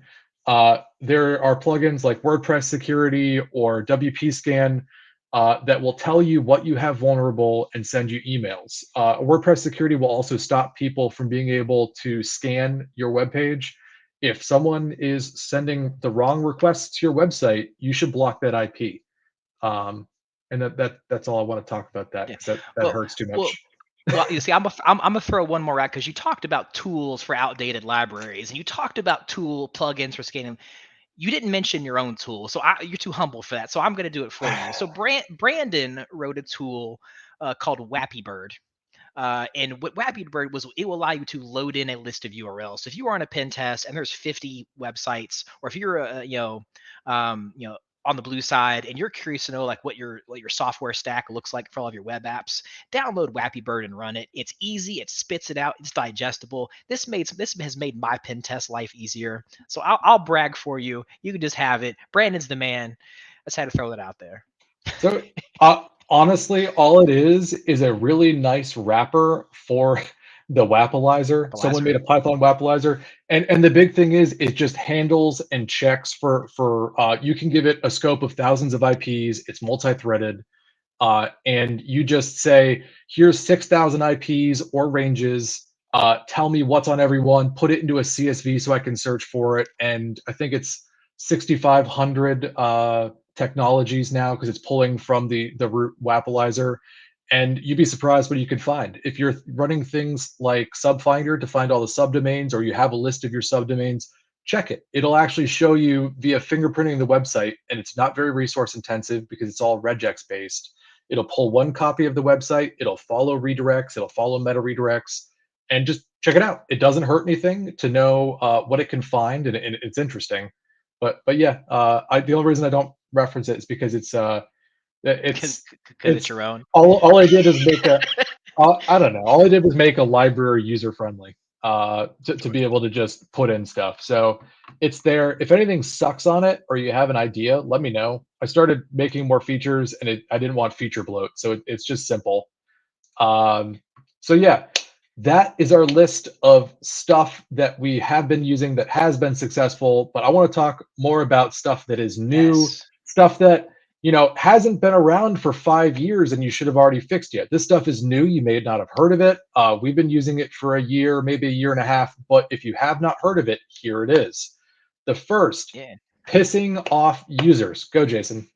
S2: There are plugins like WordPress Security or WP Scan that will tell you what you have vulnerable and send you emails. WordPress Security will also stop people from being able to scan your web page. If someone is sending the wrong requests to your website, you should block that IP. And that's all I want to talk about, that
S1: Yeah.
S2: because that
S1: Well,
S2: hurts too
S1: well,
S2: much.
S1: well. You see, I'm gonna throw one more out because you talked about tools for outdated libraries, and you talked about tool plugins for scanning. You didn't mention your own tool, so you're too humble for that. So I'm gonna do it for you. So Brandon wrote a tool called Wappybird. And what Wappybird was, it will allow you to load in a list of URLs. So if you are on a pen test and there's 50 websites, or if you're on the blue side and you're curious to know like what your software stack looks like for all of your web apps, download Wappybird and run it. It's easy, it spits it out, it's digestible. This has made my pen test life easier. So I'll brag for you. You can just have it. Brandon's the man. I just had to throw that out there.
S2: So honestly, all it is a really nice wrapper for the Wappalizer. Someone
S1: Appalizer.
S2: made a Python Wappalizer, and the big thing is it just handles and checks for you can give it a scope of thousands of IPs. It's multi-threaded, and you just say, here's 6,000 IPs or ranges. Tell me what's on every one. Put it into a CSV so I can search for it. And I think it's 6,500 technologies now because it's pulling from the root Wappalizer. And you'd be surprised what you can find. If you're running things like Subfinder to find all the subdomains, or you have a list of your subdomains, check it. It'll actually show you via fingerprinting the website, and it's not very resource intensive because it's all regex based. It'll pull one copy of the website, it'll follow redirects, it'll follow meta redirects, and just check it out. It doesn't hurt anything to know what it can find, and it's interesting. But yeah, the only reason I don't reference it is because
S1: because
S2: it's
S1: it's
S2: it's
S1: your own.
S2: all I did is make a I don't know. All I did was make a library user friendly to
S1: Sure.
S2: be able to just put in stuff. So it's there. If anything sucks on it or you have an idea, let me know. I started making more features and I didn't want feature bloat. So it's just simple. Um, so yeah, that is our list of stuff that we have been using that has been successful. But I want to talk more about stuff that is new,
S1: Yes.
S2: stuff that hasn't been around for 5 years and you should have already fixed yet. This stuff is new. You may not have heard of it. We've been using it for a year, maybe a year and a half. But if you have not heard of it, here it is. The first,
S1: Yeah.
S2: pissing off users. Go, Jason.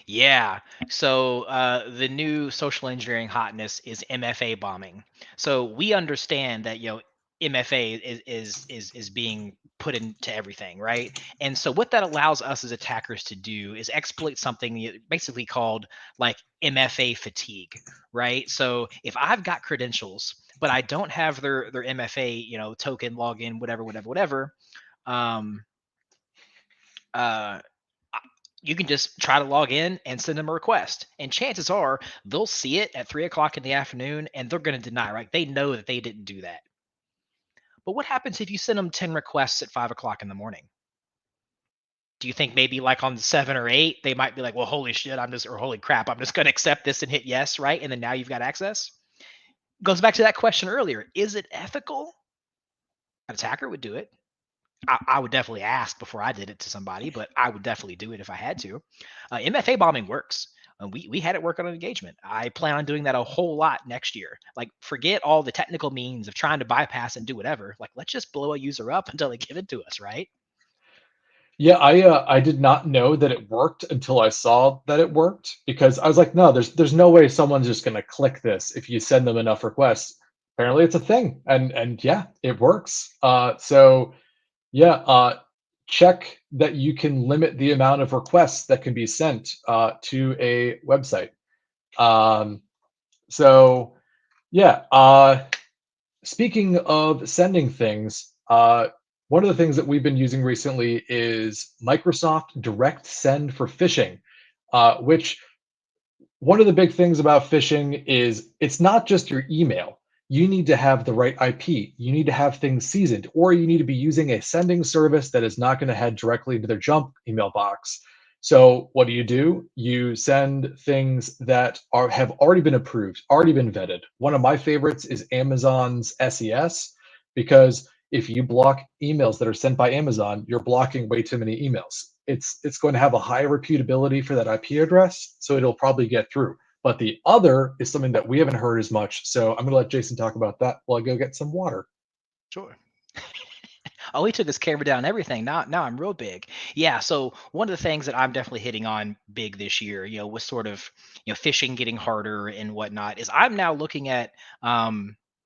S1: Yeah. So the new social engineering hotness is MFA bombing. So we understand that MFA is being put into everything, right? And so what that allows us as attackers to do is exploit something basically called like MFA fatigue, right? So if I've got credentials, but I don't have their MFA, token, login, whatever. Um, uh, you can just try to log in and send them a request. And chances are they'll see it at 3 o'clock in the afternoon and they're going to deny, right? They know that they didn't do that. But what happens if you send them 10 requests at 5 o'clock in the morning? Do you think maybe like on 7 or 8, they might be like, well, holy shit, or holy crap, I'm just going to accept this and hit yes, right? And then now you've got access? Goes back to that question earlier. Is it ethical? An attacker would do it. I would definitely ask before I did it to somebody, but I would definitely do it if I had to. MFA bombing works. We had it work on an engagement. I plan on doing that a whole lot next year. Like, forget all the technical means of trying to bypass and do whatever. Like, let's just blow a user up until they give it to us, right?
S2: Yeah, I did not know that it worked until I saw that it worked because I was like, no, there's no way someone's just gonna click this if you send them enough requests. Apparently, it's a thing, and yeah, it works. So yeah, check that you can limit the amount of requests that can be sent to a website. Um, so yeah, speaking of sending things, one of the things that we've been using recently is Microsoft Direct Send for phishing, which one of the big things about phishing is it's not just your email. You need to have the right IP. You need to have things seasoned, or you need to be using a sending service that is not going to head directly into their junk email box. So what do? You send things that have already been approved, already been vetted. One of my favorites is Amazon's SES because if you block emails that are sent by Amazon, you're blocking way too many emails. It's going to have a high repeatability for that IP address, so it'll probably get through. But the other is something that we haven't heard as much. So I'm going to let Jason talk about that while I go get some water.
S1: Sure. Oh, he took his camera down and everything. Now I'm real big. Yeah. So one of the things that I'm definitely hitting on big this year, with sort of fishing getting harder and whatnot, is I'm now looking at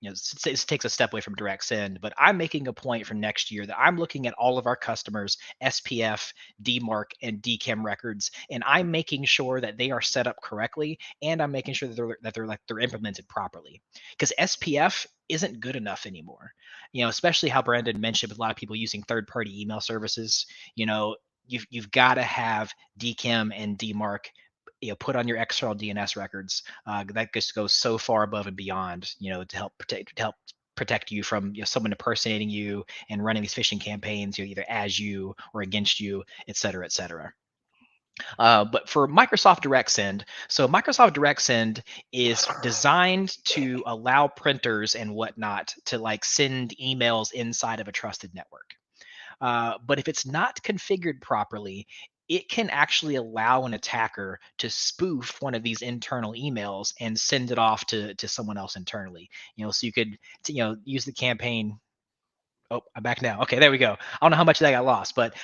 S1: it takes a step away from direct send, but I'm making a point for next year that I'm looking at all of our customers' SPF, DMARC, and DChem records, and I'm making sure that they are set up correctly, and I'm making sure that they're implemented properly. Because SPF isn't good enough anymore, especially how Brandon mentioned with a lot of people using third-party email services. you know you've got to have DChem and DMARC put on your external DNS records. That just goes so far above and beyond, to help protect you from someone impersonating you and running these phishing campaigns, either as you or against you, et cetera, et cetera. But for Microsoft Direct Send, so Microsoft Direct Send is designed to allow printers and whatnot to like send emails inside of a trusted network. But if it's not configured properly, it can actually allow an attacker to spoof one of these internal emails and send it off to someone else internally. So you could use the campaign. Oh, I'm back now. Okay, there we go. I don't know how much of that got lost, but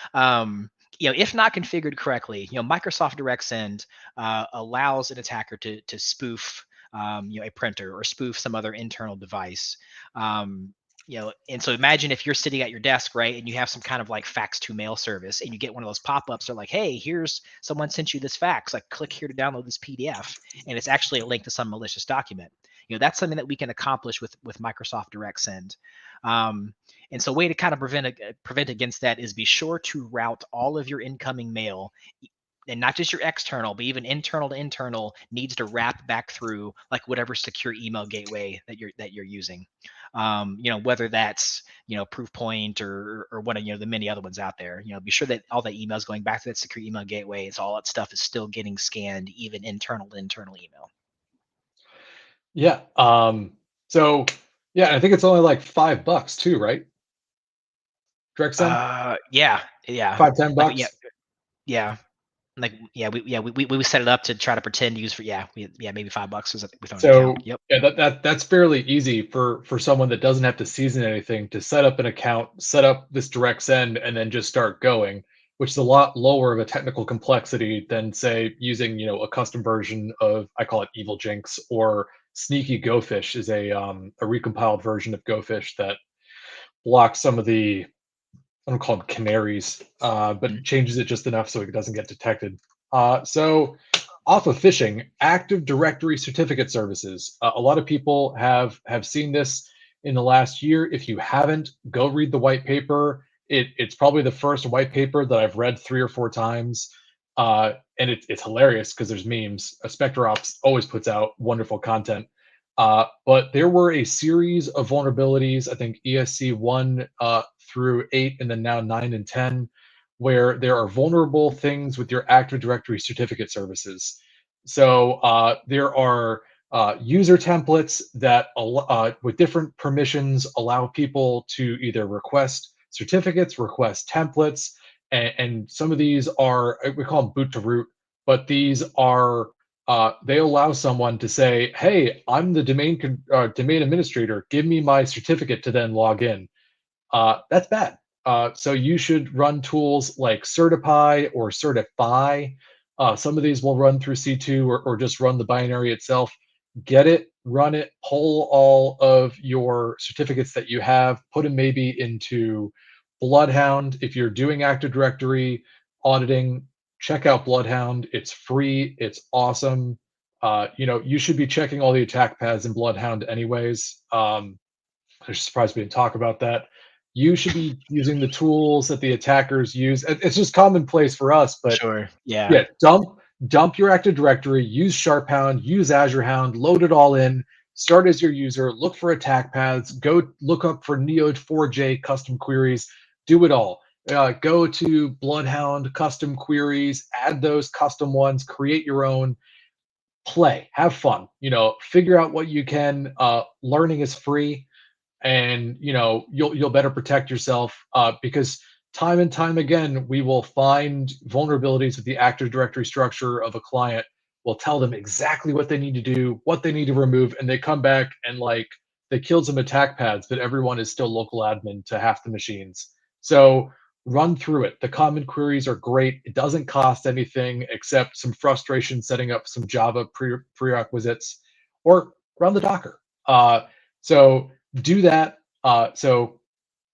S1: if not configured correctly, Microsoft Direct Send allows an attacker to spoof a printer or spoof some other internal device. And so imagine if you're sitting at your desk, right, and you have some kind of like fax to mail service, and you get one of those pop-ups. They're like, "Hey, here's someone sent you this fax. Like, click here to download this PDF," and it's actually a link to some malicious document. That's something that we can accomplish with Microsoft Direct Send. Um, and so, way to kind of prevent against that is be sure to route all of your incoming mail, and not just your external, but even internal to internal, needs to wrap back through like whatever secure email gateway that you're using. Whether that's Proofpoint or one of the many other ones out there. Be sure that all that email is going back to that secure email gateway. It's all that stuff is still getting scanned, even internal to internal email.
S2: Yeah. So yeah, I think it's only like $5 too, right? Direct send,
S1: Yeah, yeah,
S2: 5-10 bucks.
S1: we set it up to try to pretend to use for maybe $5 is we throw an account.
S2: So
S1: Yep.
S2: yeah, that's fairly easy for someone that doesn't have to season anything to set up an account, set up this direct send, and then just start going, which is a lot lower of a technical complexity than say using a custom version of, I call it Evil Jinx, or Sneaky GoFish is a recompiled version of GoFish that blocks some of the, I don't call them canaries, but
S1: Mm.
S2: changes it just enough so it doesn't get detected. So, off of phishing, Active Directory certificate services. A lot of people have seen this in the last year. If you haven't, go read the white paper. It's probably the first white paper that I've read 3 or 4 times, and it's hilarious because there's memes. SpectreOps always puts out wonderful content. But there were a series of vulnerabilities, I think ESC 1 through 8, and then now 9 and 10, where there are vulnerable things with your Active Directory certificate services. So there are user templates that, with different permissions, allow people to either request certificates, request templates, and some of these are, we call them boot to root, but these are they allow someone to say, "Hey, I'm the domain administrator. Give me my certificate to then log in." That's bad. So you should run tools like Certify or Certify. Some of these will run through C2 or just run the binary itself. Get it, run it, pull all of your certificates that you have, put them maybe into Bloodhound. If you're doing Active Directory auditing, check out Bloodhound. It's free, it's awesome. You should be checking all the attack paths in Bloodhound anyways. I'm surprised we didn't talk about that. You should be using the tools that the attackers use. It's just commonplace for us, but
S1: Sure. Yeah.
S2: yeah, dump your Active Directory, use SharpHound, use Azure Hound, load it all in, start as your user, look for attack paths, go look up for Neo4j custom queries, do it all. Go to Bloodhound custom queries, add those custom ones, create your own, play, have fun, figure out what you can. Learning is free, and you'll better protect yourself, because time and time again we will find vulnerabilities with the Active Directory structure of a client. We'll tell them exactly what they need to do, what they need to remove, and they come back and like they killed some attack paths, but everyone is still local admin to half the machines. So run through it. The common queries are great. It doesn't cost anything except some frustration setting up some Java prerequisites, or run the Docker. So do that. So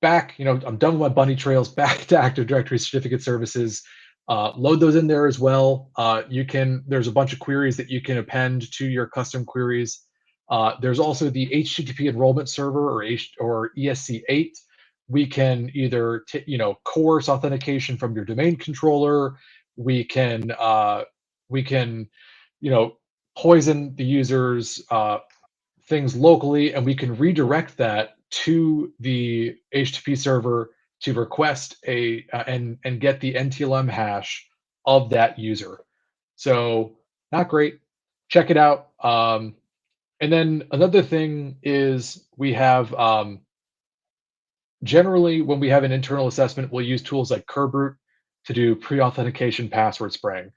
S2: back, I'm done with my bunny trails. Back to Active Directory certificate services. Load those in there as well. There's a bunch of queries that you can append to your custom queries. There's also the HTTP enrollment server, or ESC8. We can either coerce authentication from your domain controller. We can poison the users things locally, and we can redirect that to the HTTP server to request and get the NTLM hash of that user. So not great. Check it out. And then another thing is we have, generally when we have an internal assessment, we'll use tools like Kerberoot to do pre-authentication password spraying.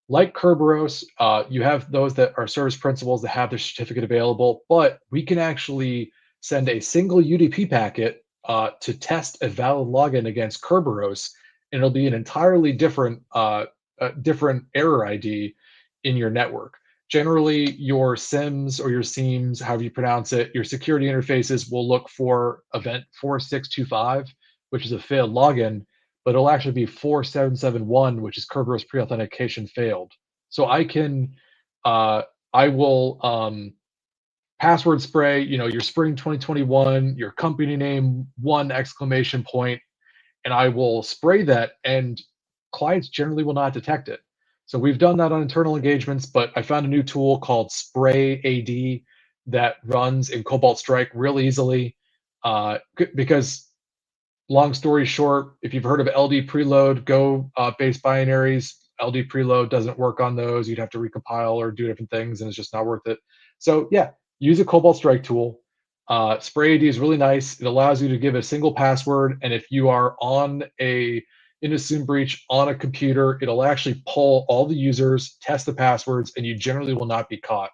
S2: Like Kerberos, you have those that are service principals that have their certificate available, but we can actually send a single UDP packet to test a valid login against Kerberos, and it'll be an entirely different error ID in your network. generally your SIMs or your SIEMs, however you pronounce it, your security interfaces will look for event 4625, which is a failed login, but it'll actually be 4771, which is Kerberos pre-authentication failed. So I will password spray, your spring 2021, your company name, one exclamation point, and I will spray that, and clients generally will not detect it. So we've done that on internal engagements, but I found a new tool called Spray AD that runs in Cobalt Strike real easily. Because long story short, if you've heard of LD preload, Go base binaries, LD preload doesn't work on those. You'd have to recompile or do different things, and it's just not worth it. So yeah, use a Cobalt Strike tool. Spray AD is really nice. It allows you to give a single password, and if you are in a SIM breach on a computer, it'll actually pull all the users, test the passwords, and you generally will not be caught.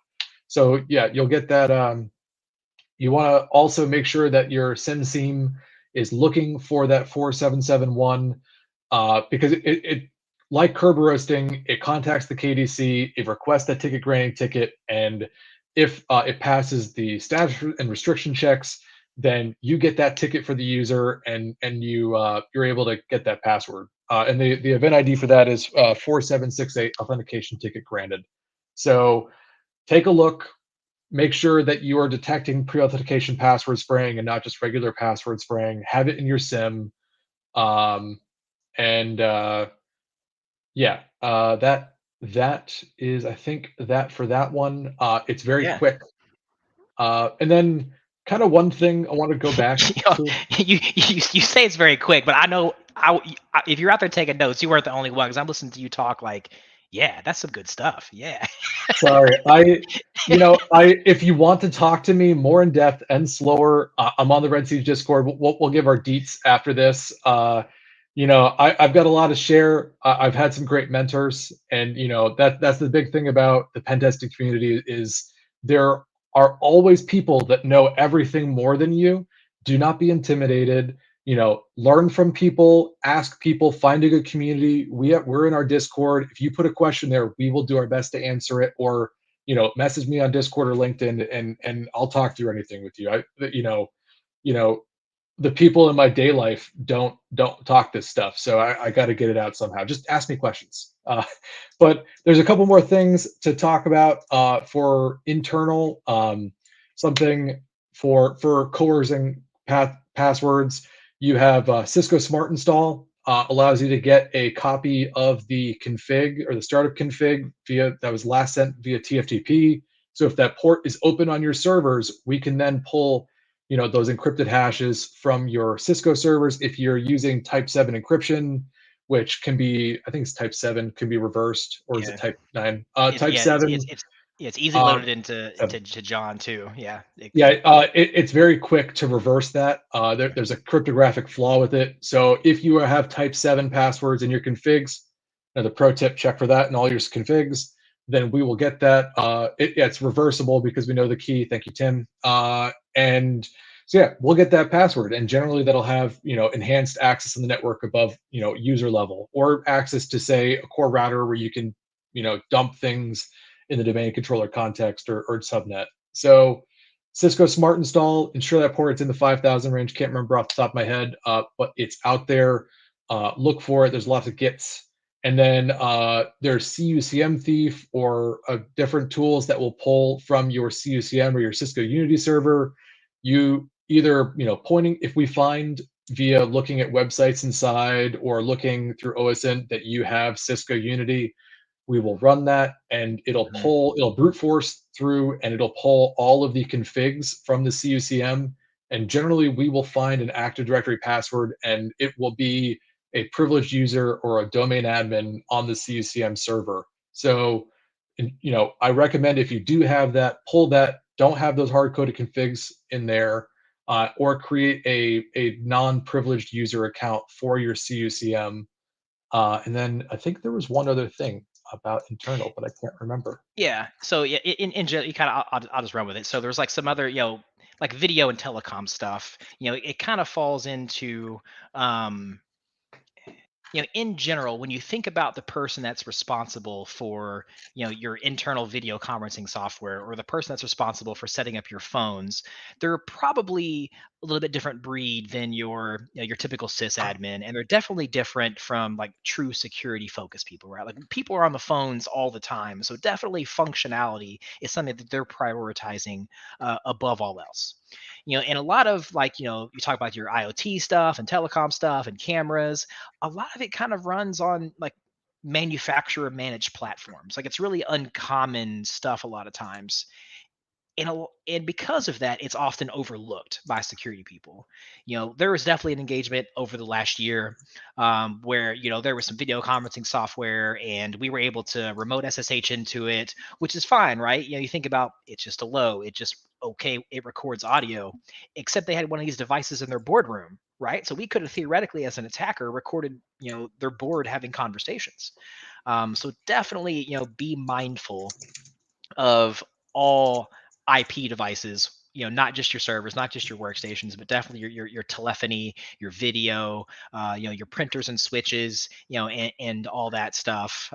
S2: So yeah, you'll get that. You want to also make sure that your SIM is looking for that 4771 because it like Kerberoasting, it contacts the KDC, it requests that ticket granting ticket, and if it passes the status and restriction checks, then you get that ticket for the user, and you're able to get that password. And the event ID for that is 4768 authentication ticket granted. So take a look, make sure that you are detecting pre-authentication password spraying and not just regular password spraying. Have it in your SIM, and yeah, that is, I think, that for that one. It's very
S1: Yeah.
S2: quick. And then kind of one thing I want to go back
S1: You know,
S2: to.
S1: you say it's very quick, but I know if you're out there taking notes, you weren't the only one because I'm listening to you talk like, yeah, that's some good stuff. Yeah.
S2: Sorry, if you want to talk to me more in depth and slower, I'm on the Red Siege Discord. We'll give our deets after this. I've got a lot to share. I've had some great mentors, and that's the big thing about the pen testing community is there are always people that know everything more than you. Do not be intimidated. Learn from people, ask people, find a good community. We're in our Discord. If you put a question there, we will do our best to answer it, or message me on Discord or LinkedIn, and I'll talk through anything with you. You know, the people in my day life don't talk this stuff, so I got to get it out somehow. Just ask me questions. But there's a couple more things to talk about for internal, something for coercing passwords. You have Cisco Smart Install, allows you to get a copy of the config or the startup config that was last sent via TFTP. So if that port is open on your servers, we can then pull those encrypted hashes from your Cisco servers. If you're using Type 7 encryption, which can be, I think it's Type 7, can be reversed, or is it
S1: Yeah.
S2: Type 9?
S1: It's
S2: Type
S1: yeah,
S2: 7.
S1: it's easily
S2: Uh,
S1: loaded into John too. Yeah.
S2: yeah, it's very quick to reverse that. There's a cryptographic flaw with it. So if you have Type 7 passwords in your configs, the pro tip, check for that in all your configs, then we will get that. It's reversible because we know the key. Thank you, Tim. And so yeah, we'll get that password, and generally that'll have enhanced access in the network above user level, or access to, say, a core router where you can dump things in the domain controller context, or subnet. So Cisco Smart Install, ensure that port is in the 5,000 range. Can't remember off the top of my head, but it's out there. Look for it. There's lots of Gits. And then there's CUCM Thief, or different tools that will pull from your CUCM or your Cisco Unity server. You either, pointing, if we find via looking at websites inside or looking through OSINT that you have Cisco Unity, we will run that, and
S1: Mhm.
S2: it'll brute force through, and it'll pull all of the configs from the CUCM. And generally we will find an Active Directory password, and it will be a privileged user or a domain admin on the CUCM server. So, I recommend, if you do have that, pull that. Don't have those hard-coded configs in there, or create a non-privileged user account for your CUCM. And then I think there was one other thing about internal, but I can't remember.
S1: Yeah. So yeah, you kind of I'll just run with it. So there's like some other like video and telecom stuff. It kind of falls into um in general, when you think about the person that's responsible for, your internal video conferencing software, or the person that's responsible for setting up your phones, they're probably a little bit different breed than your typical sysadmin, and they're definitely different from like true security focused people, right? Like people are on the phones all the time, so definitely functionality is something that they're prioritizing above all else. And a lot of, like, you talk about your IoT stuff and telecom stuff and cameras, a lot of it kind of runs on like manufacturer managed platforms. Like it's really uncommon stuff a lot of times. And because of that, it's often overlooked by security people. There was definitely an engagement over the last year, where there was some video conferencing software, and we were able to remote SSH into it, which is fine, right? You think about, it's just a low, it just, okay, it records audio, except they had one of these devices in their boardroom, right? So we could have theoretically, as an attacker, recorded their board having conversations. So definitely, be mindful of all IP devices, not just your servers, not just your workstations, but definitely your telephony, your video, your printers and switches, and all that stuff.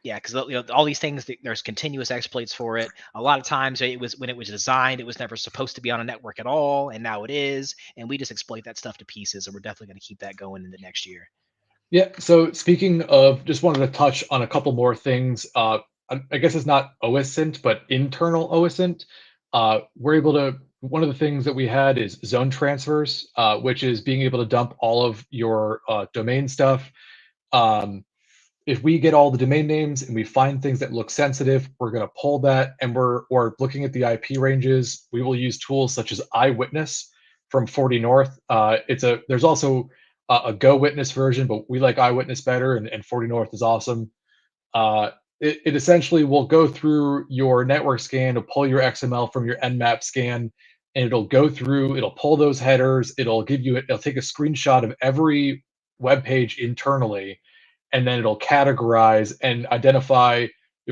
S1: Yeah, because all these things, there's continuous exploits for it. A lot of times, it was, when it was designed, it was never supposed to be on a network at all, and now it is, and we just exploit that stuff to pieces, and we're definitely going to keep that going into next year.
S2: Yeah. So speaking of, just wanted to touch on a couple more things. I guess it's not OSINT, but internal OSINT. We're able to. One of the things that we had is zone transfers, which is being able to dump all of your domain stuff. Um, if we get all the domain names and we find things that look sensitive, we're going to pull that, and we're looking at the IP ranges. We will use tools such as Eyewitness from 40 North. There's also a Go Witness version, but we like Eyewitness better, and 40 North is awesome. It essentially will go through your network scan to pull your XML from your Nmap scan, and it'll go through, it'll pull those headers, it'll take a screenshot of every web page internally, and then it'll categorize and identify,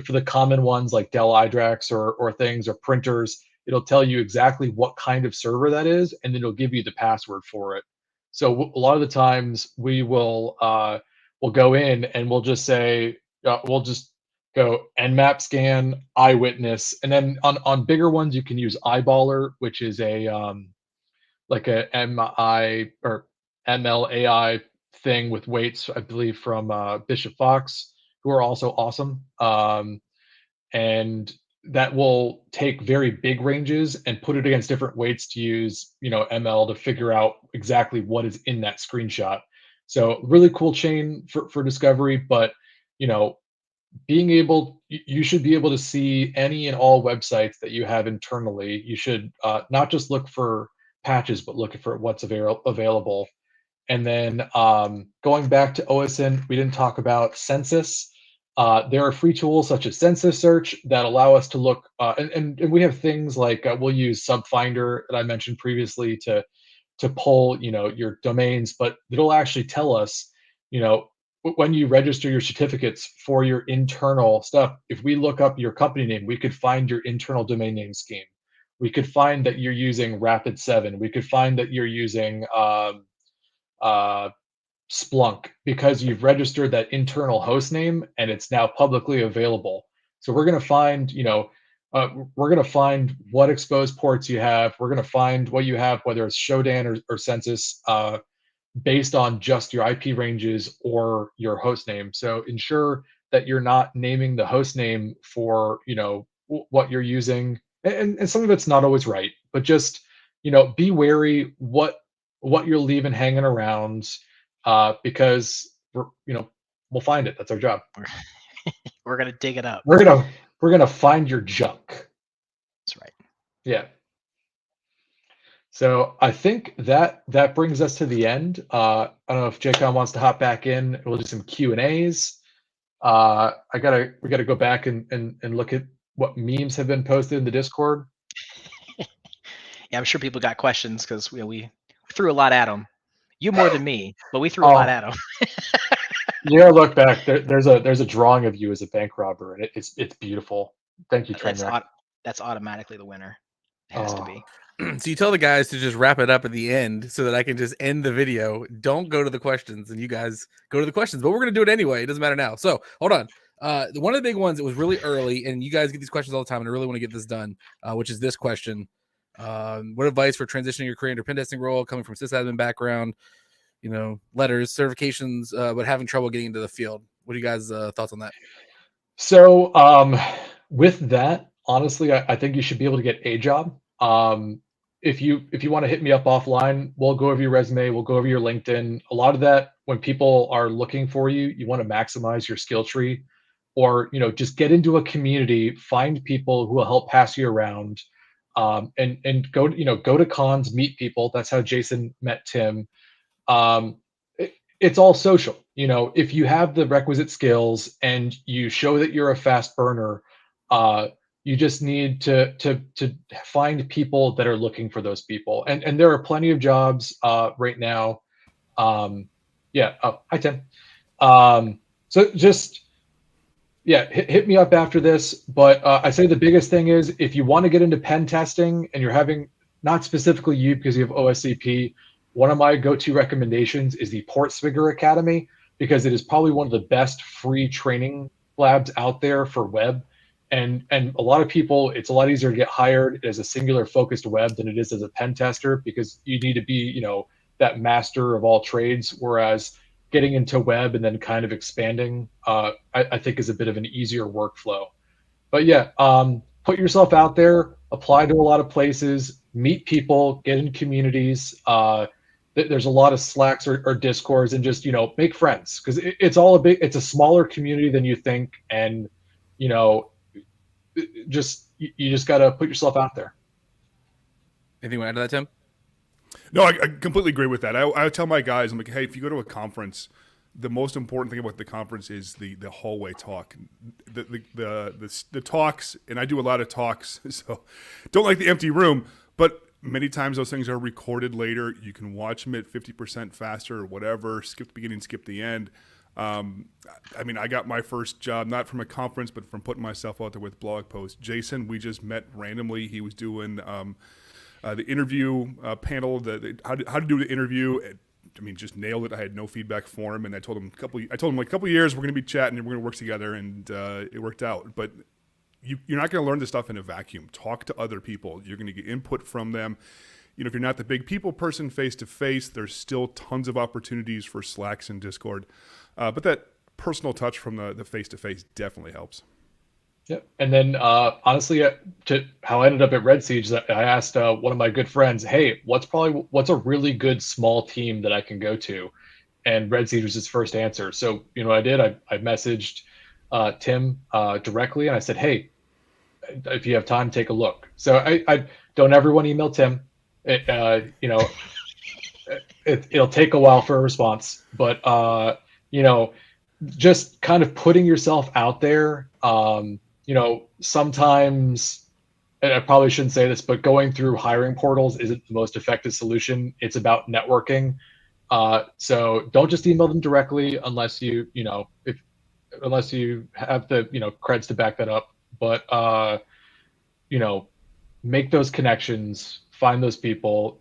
S2: for the common ones like Dell iDRAX or things or printers. It'll tell you exactly what kind of server that is, and then it'll give you the password for it. So a lot of the times we'll go in and we'll just say, we'll just go Nmap scan, Eyewitness, and then on bigger ones you can use Eyeballer, which is a like a MI or MLAI thing with weights, I believe, from Bishop Fox, who are also awesome. And that will take very big ranges and put it against different weights to use, ML to figure out exactly what is in that screenshot. So really cool chain for discovery, but you know, you should be able to see any and all websites that you have internally. You should not just look for patches, but look for what's available. And then going back to OSINT, we didn't talk about census. There are free tools such as census search that allow us to look, and we have things like we'll use Subfinder that I mentioned previously to pull, your domains, but it'll actually tell us, you know, when you register your certificates for your internal stuff. If we look up your company name, we could find your internal domain name scheme. We could find that you're using Rapid7. We could find that you're using uh, Splunk, because you've registered that internal host name and it's now publicly available. So we're going to find, we're going to find what exposed ports you have. We're going to find what you have, whether it's Shodan or Census, based on just your IP ranges or your host name. So ensure that you're not naming the host name for, what you're using. And some of it's not always right, but just, be wary what you're leaving hanging around, because we'll find it. That's our job.
S1: We're, we're gonna dig it up.
S2: We're gonna find your junk.
S1: That's right.
S2: Yeah. So I think that brings us to the end. I don't know if Jaycon wants to hop back in. We'll do some Q&As. We gotta go back and look at what memes have been posted in the Discord.
S1: Yeah, I'm sure people got questions because we threw a lot at them. You more than me, but we threw a lot
S2: Oh,
S1: at them.
S2: yeah, look back. There's a drawing of you as a bank robber, and it's beautiful. Thank you,
S1: That's
S2: Trainwreck.
S1: automatically the winner. Has to be.
S3: So you tell the guys to just wrap it up at the end so that I can just end the video. Don't go to the questions, and you guys go to the questions. But we're going to do it anyway. It doesn't matter now. So hold on. One of the big ones, it was really early, and you guys get these questions all the time, and I really want to get this done, which is this question. What advice for transitioning your career into pen testing role, coming from sysadmin background, letters, certifications, but having trouble getting into the field? What are you guys' thoughts on that?
S2: So with that, honestly, I think you should be able to get a job. If you want to hit me up offline, we'll go over your resume, we'll go over your LinkedIn. A lot of that, when people are looking for you, you want to maximize your skill tree, or just get into a community, find people who will help pass you around, and go to cons, meet people. That's how Jason met Tim. It's all social. If you have the requisite skills and you show that you're a fast burner, you just need to find people that are looking for those people. And there are plenty of jobs right now. Yeah. Oh, hi, Tim. So just, hit me up after this. But I say the biggest thing is, if you want to get into pen testing and you're having, not specifically you because you have OSCP, one of my go-to recommendations is the Portswigger Academy, because it is probably one of the best free training labs out there for web. And a lot of people, it's a lot easier to get hired as a singular focused web than it is as a pen tester, because you need to be, that master of all trades. Whereas getting into web and then kind of expanding, I think is a bit of an easier workflow. But put yourself out there, apply to a lot of places, meet people, get in communities. There's a lot of Slacks or Discords, and just, make friends, because it's a smaller community than you think. And, you just got to put yourself out there.
S3: Anything you want to add to that, Tim?
S4: No, I completely agree with that. I tell my guys, I'm like, hey, if you go to a conference, the most important thing about the conference is the hallway talk, the talks, and I do a lot of talks, so don't like the empty room, but many times those things are recorded later. You can watch them at 50% faster or whatever, skip the beginning, skip the end. I got my first job, not from a conference, but from putting myself out there with blog posts. Jason, we just met randomly. He was doing the interview panel, how to do the interview. Just nailed it. I had no feedback for him, and I told him like a couple of years we're going to be chatting and we're going to work together, and it worked out. But you're not going to learn this stuff in a vacuum. Talk to other people. You're going to get input from them. If you're not the big people person face to face, there's still tons of opportunities for Slacks and Discord. But that personal touch from the face to face definitely helps.
S2: Yeah, and then honestly, to how I ended up at Red Siege, I asked one of my good friends, "Hey, what's a really good small team that I can go to?" And Red Siege was his first answer. So what I did, I messaged Tim directly, and I said, "Hey, if you have time, take a look." So I don't everyone email Tim. It'll take a while for a response, but just kind of putting yourself out there. Sometimes, and I probably shouldn't say this, but going through hiring portals isn't the most effective solution. It's about networking. So don't just email them directly unless you have the creds to back that up. But make those connections, find those people,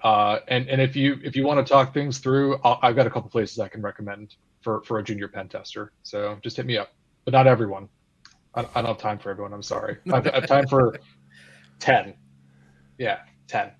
S2: and if you want to talk things through, I've got a couple places I can recommend for a junior pen tester. So just hit me up, but not everyone. I don't have time for everyone. I'm sorry. I have time for 10. Yeah, 10.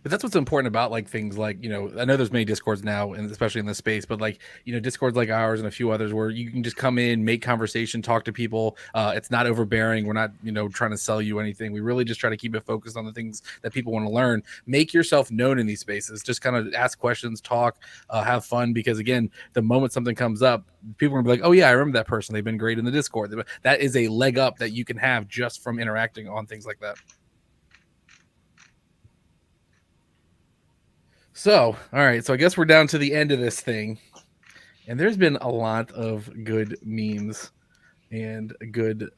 S3: But that's what's important about things like, I know there's many Discords now, and especially in this space, but Discords like ours and a few others where you can just come in, make conversation, talk to people. It's not overbearing. We're not, trying to sell you anything. We really just try to keep it focused on the things that people want to learn. Make yourself known in these spaces. Just kind of ask questions, talk, have fun, because again, the moment something comes up, people are gonna be like, "Oh yeah, I remember that person. They've been great in the Discord." That is a leg up that you can have just from interacting on things like that. So, all right. So I guess we're down to the end of this thing. And there's been a lot of good memes and good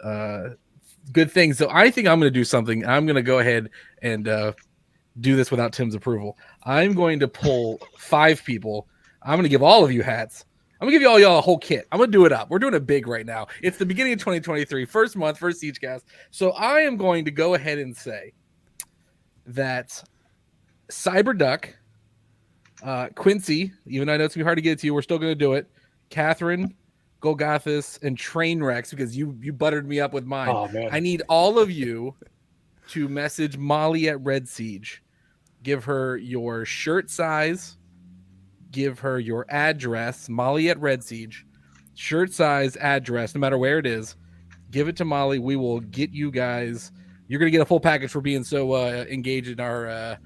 S3: things. So I think I'm going to do something. I'm going to go ahead and do this without Tim's approval. I'm going to pull 5 people. I'm going to give all of you hats. I'm going to give y'all a whole kit. I'm going to do it up. We're doing it big right now. It's the beginning of 2023, first month, first Siegecast. So I am going to go ahead and say that Cyberduck, Quincy, even though I know it's gonna be hard to get to you, we're still gonna do it. Catherine, Golgothus, and Trainwrecks, because you buttered me up with mine.
S2: Oh man.
S3: I need all of you to message Molly at Red Siege. Give her your shirt size. Give her your address. Molly at Red Siege. Shirt size, address, no matter where it is. Give it to Molly. We will get you guys. You're going to get a full package for being so engaged in our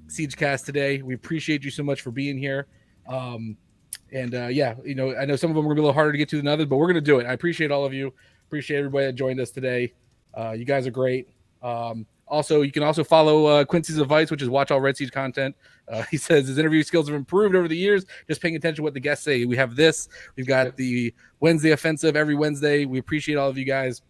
S3: Siegecast today. We appreciate you so much for being here. Yeah, you know, I know some of them are going to be a little harder to get to than others, but we're going to do it. I appreciate all of you. Appreciate everybody that joined us today. You guys are great. Also, you can also follow Quincy's advice, which is watch all Red Siege content. He says his interview skills have improved over the years, just paying attention to what the guests say. We have this. We've got the Wednesday offensive every Wednesday. We appreciate all of you guys.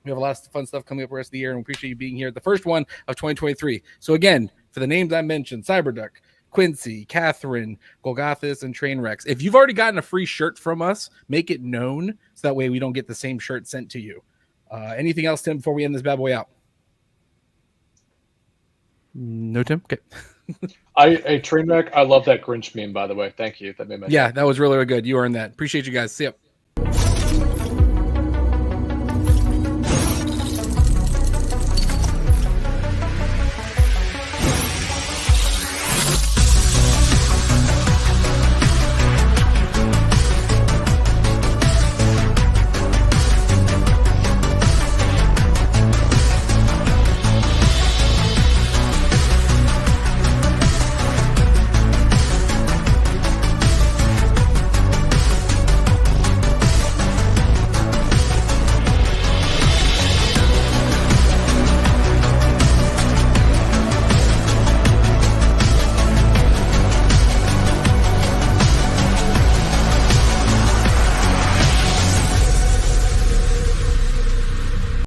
S3: We have a lot of fun stuff coming up the rest of the year, and we appreciate you being here at the first one of 2023. So again, for the names I mentioned, Cyberduck, Quincy, Catherine, Golgothus, and Trainwrecks. If you've already gotten a free shirt from us, make it known so that way we don't get the same shirt sent to you. Anything else, Tim, before we end this bad boy out? No, Tim? Okay.
S2: A train wreck. I love that Grinch meme, by the way. Thank you. That made my
S3: Yeah, that was really, really good. You earned that. Appreciate you guys. See ya.